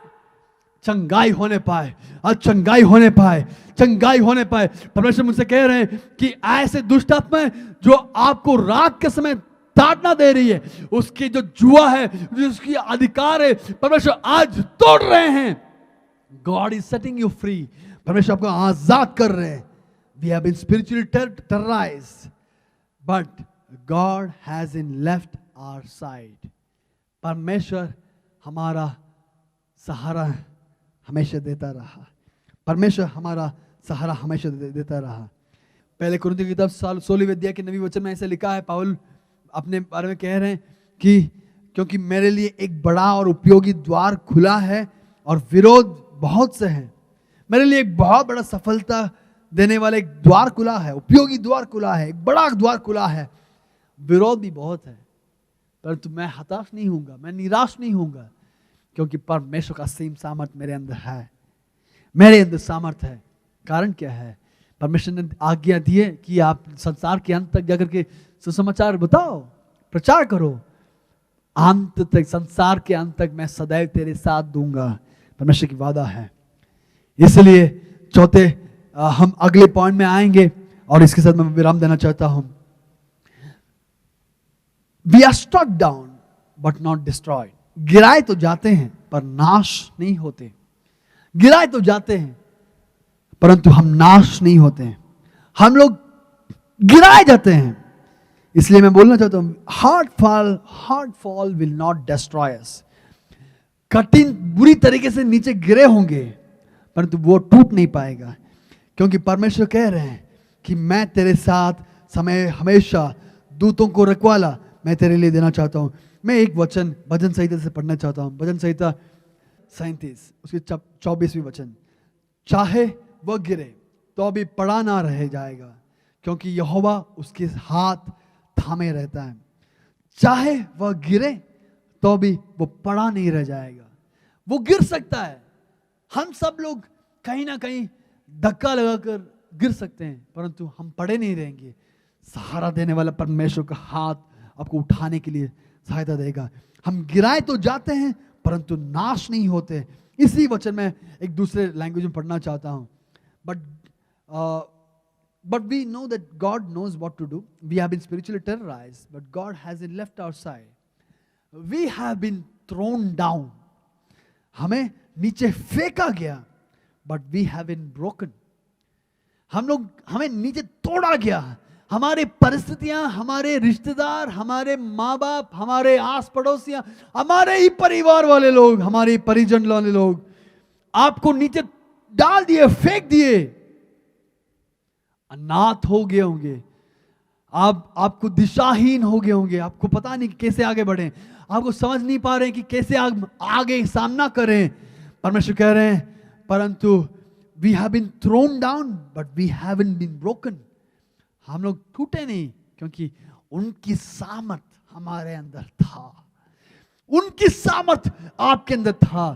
चंगाई होने पाए, चंगाई होने पाए, चंगाई होने पाए। परमेश्वर मुझसे कह रहे हैं कि ऐसे दुष्ट आत्माएं जो आपको रात के समय ताड़ना दे रही है, उसकी जो जुआ है, उसकी अधिकार है, परमेश्वर आज तोड़ रहे हैं। God is setting you free. परमेश्वर आपको आजाद कर रहे हैं। We have been spiritually terrorized, but God hasn't left our side. परमेश्वर हमारा सहारा हमेशा देता रहा। परमेश्वर हमारा सहारा हमेशा देता रहा। पहले कुरिन्थियों की किताब 16वें अध्याय के 9वें वचन में ऐसे लिखा है, पाउल अपने बारे में कह रहे हैं कि क्योंकि मेरे लिए एक बड़ा और उपयोगी द्वार खुला है और विरोध बहुत से हैं। मेरे लिए एक बहुत बड़ा सफलता देने वाला एक द्वार खुला है, उपयोगी द्वार खुला है, एक बड़ा द्वार खुला है। विरोध भी बहुत है, परंतु मैं हताश नहीं होऊंगा, मैं निराश नहीं होऊंगा, क्योंकि परमेश्वर का असीम सामर्थ मेरे अंदर है, मेरे अंदर सामर्थ है। कारण क्या है? परमेश्वर ने आज्ञा दी है कि आप संसार के अंत तक जाकर के सुसमाचार बताओ, प्रचार करो, अंत तक, संसार के अंत तक मैं सदैव तेरे साथ दूंगा। परमेश्वर की वादा है। इसलिए चौथे हम अगले पॉइंट में आएंगे और इसके साथ मैं विराम देना चाहता हूं। We are struck down but not destroyed. गिराए तो जाते हैं पर नाश नहीं होते। गिराए तो जाते हैं परंतु हम नाश नहीं होते हैं, हम लोग गिराए जाते हैं। इसलिए मैं बोलना चाहता हूं, hard fall will not destroy us. कठिन बुरी तरीके से नीचे गिरे होंगे परंतु वो टूट नहीं पाएगा, क्योंकि परमेश्वर कह रहे हैं कि मैं तेरे साथ समय हमेशा दूतों को रखवाला मैं तेरे लिए देना चाहता हूं। मैं एक वचन भजन संहिता से पढ़ना चाहता हूं। भजन संहिता 37 उसके 24वें वचन। चाहे वह गिरे तो भी पड़ा ना रह जाएगा, क्योंकि यहोवा उसके हाथ थामे रहता है। चाहे वह गिरे तो भी वो पड़ा नहीं रह जाएगा। वो गिर सकता है, हम सब लोग कहीं ना कहीं धक्का लगाकर गिर सकते हैं, परंतु हम पड़े नहीं रहेंगे। सहारा देने वाला परमेश्वर का हाथ आपको उठाने के लिए सहायता देगा। हम गिराए तो जाते हैं परंतु नाश नहीं होते। इसी वचन में एक दूसरे लैंग्वेज में पढ़ना चाहता हूं। But But we know that God knows what to do. We have been spiritually terrorized, but God hasn't left our side. We have been thrown down. हमें नीचे फेंका गया, but we have been broken. हमें नीचे तोड़ा गया. हमारे परिस्थितियां, हमारे रिश्तेदार, हमारे माँ बाप, हमारे आस पड़ोसियां, हमारे ही परिवार वाले लोग, हमारे परिजन वाले लोग आपको नीचे डाल दिए, फेंक दिए. अनाथ हो गए होंगे, आपको दिशाहीन हो गए होंगे, आपको पता नहीं कैसे आगे बढ़े, आपको समझ नहीं पा रहे हैं कि कैसे आगे सामना करें. परमेश्वर कह रहे हैं, परंतु we have been thrown down but we haven't been broken. हम लोग टूटे नहीं, क्योंकि उनकी सामर्थ हमारे अंदर था. उनकी सामर्थ आपके अंदर था.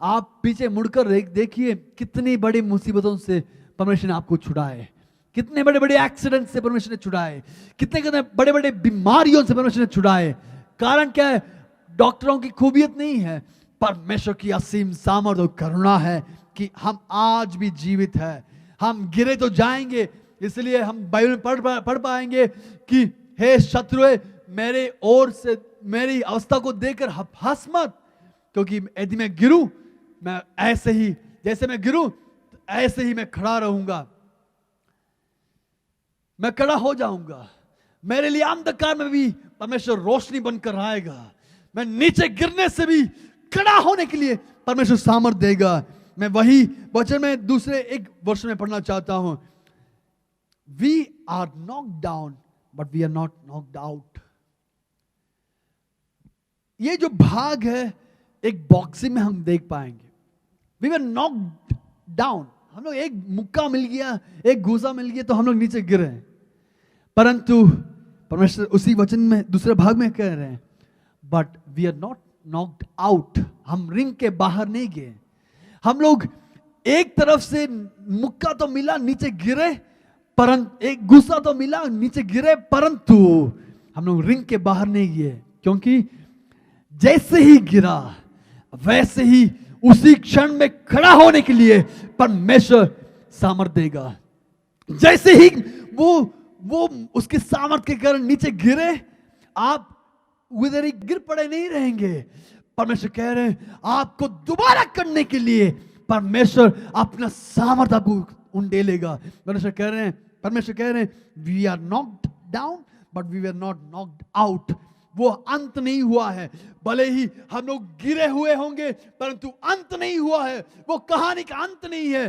आप पीछे मुड़कर देखिए, कितनी बड़ी मुसीबतों से परमेश्वर ने आपको छुड़ाए, कितने बड़े बड़े एक्सीडेंट से परमेश्वर ने छुड़ाए, कितने बड़े बड़े बीमारियों से परमेश्वर ने छुड़ाए. कारण क्या है? डॉक्टरों की खूबियत नहीं है, परमेश्वर की असीम सामर्थ और करुणा है कि हम आज भी जीवित हैं. हम गिरे तो जाएंगे, इसलिए हम बाइबल में पढ़ पाएंगे कि हे शत्रुए, मेरे ओर से मेरी अवस्था को देखकर हंस मत, क्योंकि यदि मैं गिरूं, मैं ऐसे ही, जैसे मैं गिरूं ऐसे ही मैं खड़ा रहूंगा, मैं खड़ा हो जाऊंगा. मेरे लिए अंधकार में भी परमेश्वर रोशनी बनकर आएगा. मैं नीचे गिरने से भी खड़ा होने के लिए परमेश्वर सामर्थ देगा. मैं वही वचन में दूसरे एक वर्ष में पढ़ना चाहता हूं. We are knocked down, but we are not knocked out. ये जो भाग है, एक बॉक्सिंग में हम देख पाएंगे. We were knocked down. हम लोग एक मुक्का मिल गया, एक घूसा मिल गया, तो हम लोग नीचे गिरे. परंतु परमेश्वर उसी वचन में दूसरे भाग में कह रहे हैं, but we are not knocked out. हम रिंग के बाहर नहीं गए. हम लोग एक तरफ से मुक्का तो मिला, नीचे गिरे, परंतु एक गुस्सा तो मिला, नीचे गिरे, परंतु हम लोग रिंग के बाहर नहीं गए. क्योंकि जैसे ही गिरा, वैसे ही उसी क्षण में खड़ा होने के लिए परमेश्वर सामर्थ देगा. जैसे ही वो उसके सामर्थ के कारण नीचे गिरे, आप उधर ही गिर पड़े नहीं रहेंगे. परमेश्वर कह रहे हैं, आपको दोबारा करने के लिए परमेश्वर अपना सामर्थ आपको उंडेलेगा. परमेश्वर कह रहे हैं, we are knocked down but we are not knocked out. वो अंत नहीं हुआ है. भले ही हम लोग गिरे हुए होंगे, परंतु अंत नहीं हुआ है. वो कहानी का अंत नहीं है.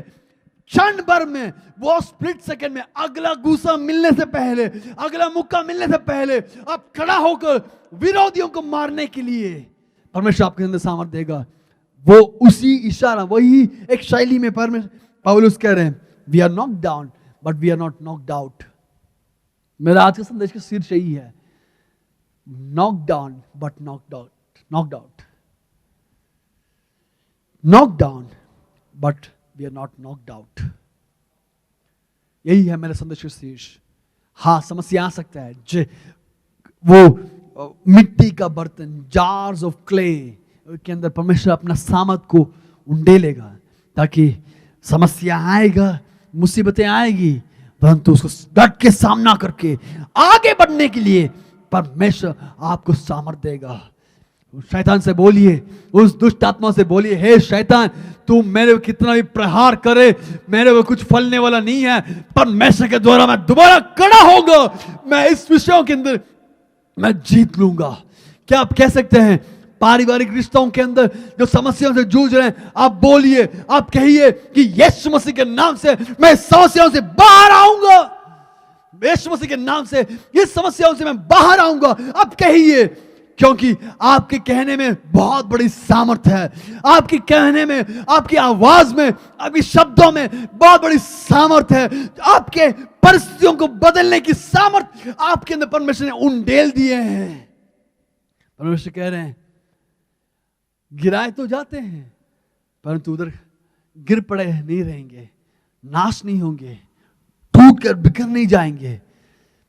क्षण भर में, वो स्प्लिट सेकंड में, अगला गुस्सा मिलने से पहले, अगला मुक्का मिलने से पहले आप खड़ा होकर विरोधियों को मारने के लिए परमेश्वर आपके अंदर सामर्थ देगा. वो उसी इशारा, वही एक शैली में परमेश्वर पौलुस कह रहे हैं, we are knocked down but we are not knocked out. मेरा आज का संदेश का शीर्ष यही है, knocked down but knocked out. Knocked down but we are not knocked out. यही है मेरा संदेश का शीर्ष. हाँ, समस्या आ सकता है. वो मिट्टी का बर्तन, जार्स ऑफ क्ले के अंदर परमेश्वर अपना सामर्थ को उंडेलेगा, ताकि समस्या आएगा, मुसीबतें आएगी, परंतु उसको डट के सामना करके आगे बढ़ने के लिए परमेश्वर आपको सामर्थ देगा. शैतान से बोलिए, उस दुष्ट आत्मा से बोलिए, हे शैतान, तू मेरे को कितना भी प्रहार करे, मेरे को कुछ फलने वाला नहीं है. परमेश्वर के द्वारा मैं दोबारा खड़ा होगा. मैं इस विषयों के अंदर मैं जीत लूंगा. क्या आप कह सकते हैं? पारिवारिक रिश्तों के अंदर जो समस्याओं से जूझ रहे हैं, आप बोलिए, आप कहिए कि यीशु मसीह के नाम से मैं समस्याओं से बाहर आऊंगा. यीशु मसीह के नाम से इस समस्याओं से मैं बाहर आऊंगा. आप कहिए, क्योंकि आपके कहने में बहुत बड़ी सामर्थ है. आपके कहने में, आपकी आवाज में, आपके शब्दों में बहुत बड़ी सामर्थ है. आपके परिस्थितियों को बदलने की सामर्थ आपके अंदर परमेश्वर ने उंडेल दिए हैं. परमेश्वर कह रहे हैं, गिराए तो जाते हैं, परंतु उधर गिर पड़े नहीं रहेंगे, नाश नहीं होंगे, टूट कर बिखर नहीं जाएंगे.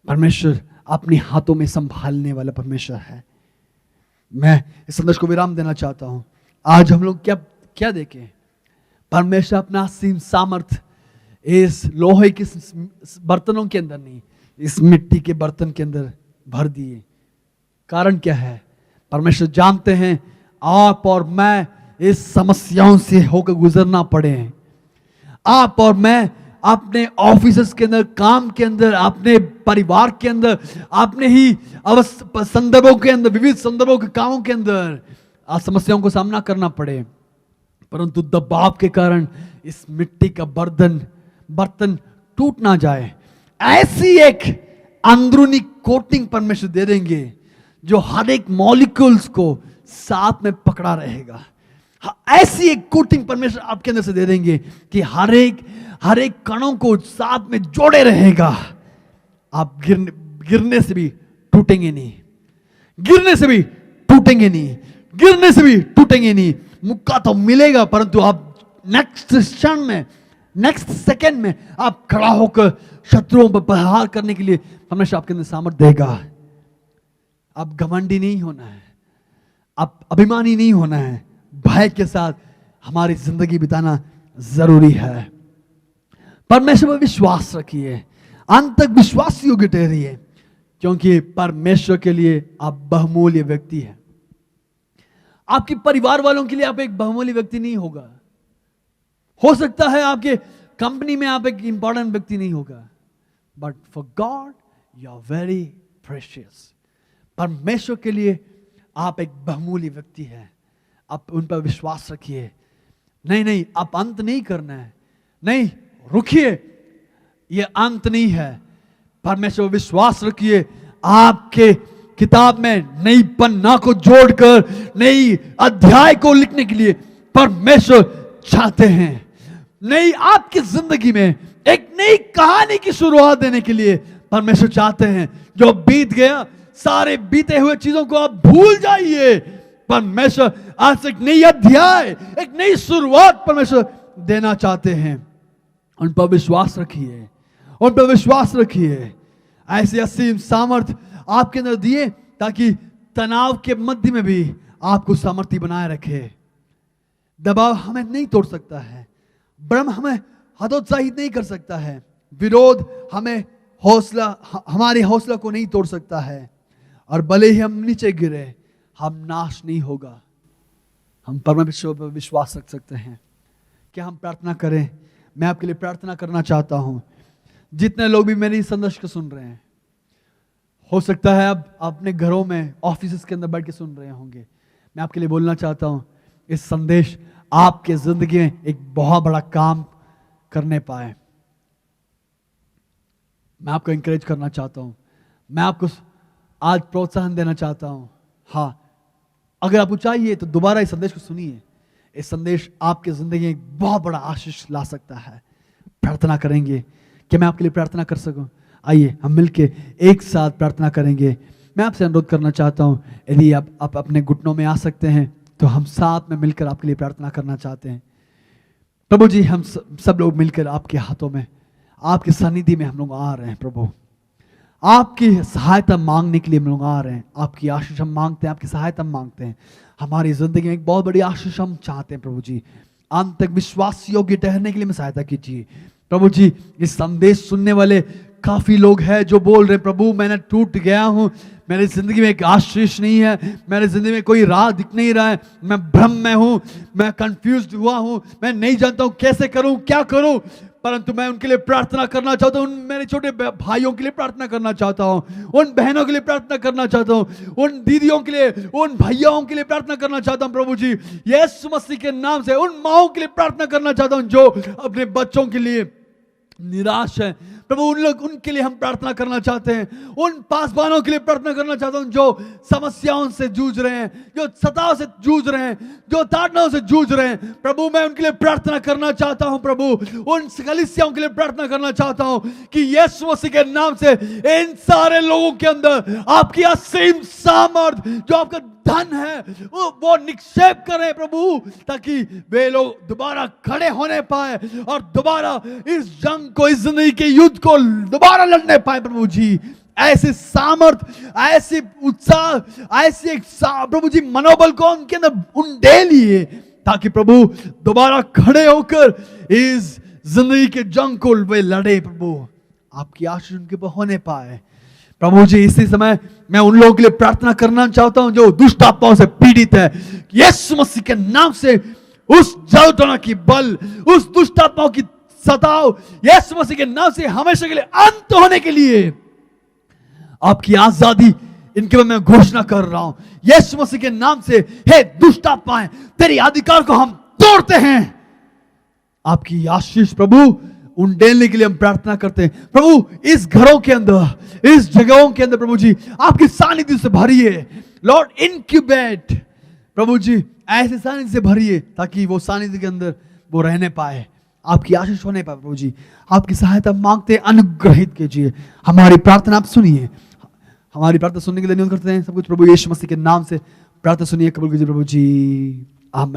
परमेश्वर अपने हाथों में संभालने वाला परमेश्वर है. मैं इस संदेश को विराम देना चाहता हूं. आज हम लोग क्या देखें? परमेश्वर अपना असीम सामर्थ इस लोहे के बर्तनों के अंदर नहीं, इस मिट्टी के बर्तन के अंदर भर दिए। कारण क्या है? परमेश्वर जानते हैं आप और मैं इस समस्याओं से होकर गुजरना पड़े हैं। आप और मैं अपने ऑफिस के अंदर, काम के अंदर, अपने परिवार के अंदर, अपने ही संदर्भों के अंदर, विविध संदर्भों के कामों के अंदर आज समस्याओं को सामना करना पड़े, परंतु दबाव के कारण इस मिट्टी का बर्तन टूट ना जाए, ऐसी एक अंदरूनी कोटिंग परमेश्वर दे देंगे जो हर एक मॉलिक्यूल्स को साथ में पकड़ा रहेगा। ऐसी एक कोटिंग परमेश्वर आपके अंदर से दे देंगे कि हर एक कणों को साथ में जोड़े रहेगा। आप गिरने से भी टूटेंगे नहीं, गिरने से भी टूटेंगे नहीं, गिरने से भी टूटेंगे नहीं। मुक्का तो मिलेगा, परंतु आप नेक्स्ट क्षण में, नेक्स्ट सेकेंड में आप खड़ा होकर शत्रुओं पर प्रहार करने के लिए परमेश्वर आपके अंदर सामर्थ्य देगा। आप घमंडी नहीं होना है, आप अभिमानी नहीं होना है, भय के साथ हमारी जिंदगी बिताना जरूरी है। परमेश्वर पर विश्वास रखिए, अंत तक विश्वास योग्य ठहरिए, क्योंकि परमेश्वर के लिए आप बहुमूल्य व्यक्ति हैं। आपके परिवार वालों के लिए आप एक बहुमूल्य व्यक्ति नहीं होगा। हो सकता है आपके कंपनी में आप एक इंपॉर्टेंट व्यक्ति नहीं होगा, but for God you are very precious. परमेश्वर के लिए आप एक बहुमूल्य व्यक्ति हैं। आप उन पर विश्वास रखिए। नहीं, आप अंत नहीं करना है, नहीं, रुकिए, ये अंत नहीं है। परमेश्वर पर विश्वास रखिए। आपके किताब में नई पन्ना को जोड़कर नई अध्याय को लिखने के लिए परमेश्वर चाहते हैं। नई आपकी जिंदगी में एक नई कहानी की शुरुआत देने के लिए परमेश्वर चाहते हैं। जो बीत गया, सारे बीते हुए चीजों को आप भूल जाइए। परमेश्वर आज एक नई अध्याय, एक नई शुरुआत परमेश्वर देना चाहते हैं। उन पर विश्वास रखिए, उन पर विश्वास रखिए। ऐसी असीम सामर्थ आपके अंदर दिए ताकि तनाव के मध्य में भी आपको सामर्थ्य बनाए रखे। दबाव हमें नहीं तोड़ सकता है, भ्रम हमें हतोत्साहित नहीं कर सकता है, विरोध हमें हमारे हौसला को नहीं तोड़ सकता है, और भले ही हम नीचे गिरे हम नाश नहीं होगा। हम परमेश्वर पर विश्वास रख सकते हैं। क्या हम प्रार्थना करें? मैं आपके लिए प्रार्थना करना चाहता हूं। जितने लोग भी मेरी संदेश को सुन रहे हैं, हो सकता है अब अपने घरों में, ऑफिस के अंदर बैठ के सुन रहे होंगे, मैं आपके लिए बोलना चाहता हूं, इस संदेश आपके जिंदगी में एक बहुत बड़ा काम करने पाए। मैं आपको इंकरेज करना चाहता हूं, मैं आपको आज प्रोत्साहन देना चाहता हूं। हाँ, अगर आपको चाहिए तो दोबारा इस संदेश को सुनिए। इस संदेश आपके जिंदगी में एक बहुत बड़ा आशीष ला सकता है। प्रार्थना करेंगे कि मैं आपके लिए प्रार्थना कर सकूं। आइए हम मिलके एक साथ प्रार्थना करेंगे। मैं आपसे अनुरोध करना चाहता हूं, यदि आप अपने घुटनों में आ सकते हैं तो हम साथ में मिलकर आपके लिए प्रार्थना करना चाहते हैं। प्रभु जी, हम सब लोग मिलकर आपके हाथों में, आपके सानिध्य में हम लोग आ रहे हैं। प्रभु, आपकी सहायता मांगने के लिए हम लोग आ रहे हैं। आपकी आशीष हम मांगते हैं, आपकी सहायता मांगते हैं। हमारी जिंदगी में एक बहुत बड़ी आशीष हम चाहते हैं। प्रभु जी, अंत तक विश्वास योग्य ठहरने के लिए हमें सहायता कीजिए। प्रभु जी, इस संदेश सुनने वाले काफी लोग हैं जो बोल रहे हैं, प्रभु मैंने टूट गया हूं, मेरी जिंदगी में एक आशीष नहीं है, मेरी जिंदगी में कोई राह दिख नहीं रहा है, मैं भ्रम में हूं, मैं कंफ्यूज्ड हुआ हूं, मैं नहीं जानता हूं कैसे करूं, क्या करूं। परंतु मैं उनके लिए प्रार्थना करना चाहता हूं, उन मेरे छोटे भाइयों के लिए प्रार्थना करना चाहता हूं, उन बहनों के लिए प्रार्थना करना चाहता हूं, उन दीदियों के लिए, उन भैयाओं के लिए प्रार्थना करना चाहता हूं। प्रभु जी, यीशु मसीह के नाम से उन माओं के लिए प्रार्थना करना चाहता हूं जो अपने बच्चों के लिए निराश है। प्रभु, उनके लिए हम प्रार्थना करना चाहते हैं। उन पासवानों के लिए प्रार्थना करना चाहता हूं जो समस्याओं से जूझ रहे हैं, जो सताव से जूझ रहे हैं, जो ताड़नाओं से जूझ रहे हैं। प्रभु, मैं उनके लिए प्रार्थना करना चाहता हूं। प्रभु, उन कलीसियाओं के लिए प्रार्थना करना चाहता हूं कि यीशु मसीह के नाम से इन सारे लोगों के अंदर आपकी असीम सामर्थ, जो आपका धन है, वो निक्षेप करें प्रभु, ताकि वे लोग दोबारा खड़े होने पाए और दोबारा इस जंग को, इस जिंदगी के युद्ध को दोबारा लड़ने पाए। प्रभु जी, ऐसे सामर्थ, ऐसे उत्साह, ऐसे एक प्रभु जी मनोबल को उनके अंदर उंडे लिए, ताकि प्रभु दोबारा खड़े होकर इस जिंदगी के जंग को वे लड़े प्रभु, आपकी आशीष उनके ऊपर होने पाए प्रभु जी। इसी समय मैं उन लोगों के लिए प्रार्थना करना चाहता हूं जो दुष्ट आत्माओं से पीड़ित है। यीशु मसीह के नाम से उस जलटना की बल, उस दुष्ट आत्माओं की सताव यीशु मसीह के नाम से हमेशा के लिए अंत होने के लिए आपकी आजादी इनके ऊपर मैं घोषणा कर रहा हूं यीशु मसीह के नाम से। हे दुष्ट आत्माएं, तेरी अधिकार को हम तोड़ते हैं। आपकी आशीष प्रभु उन डेलने के लिए हम प्रार्थना करते हैं प्रभु। इस घरों के अंदर, इस जगहों के अंदर प्रभु जी आपकी सानिध्य से भरिए लॉर्ड। इनक्यूबेट प्रभु जी, ऐसे सानिध्य से भरिए ताकि वो सानिध्य के अंदर वो रहने पाए, आपकी आशीष होने पाए प्रभु जी। आपकी सहायता मांगते हैं, अनुग्रहित कीजिए। हमारी प्रार्थना आप सुनिए, हमारी प्रार्थना सुनने के लिए धन्यवाद करते हैं सब कुछ प्रभु यीशु मसीह के नाम से प्रार्थना सुनिए, कबूल कीजिए प्रभु जी।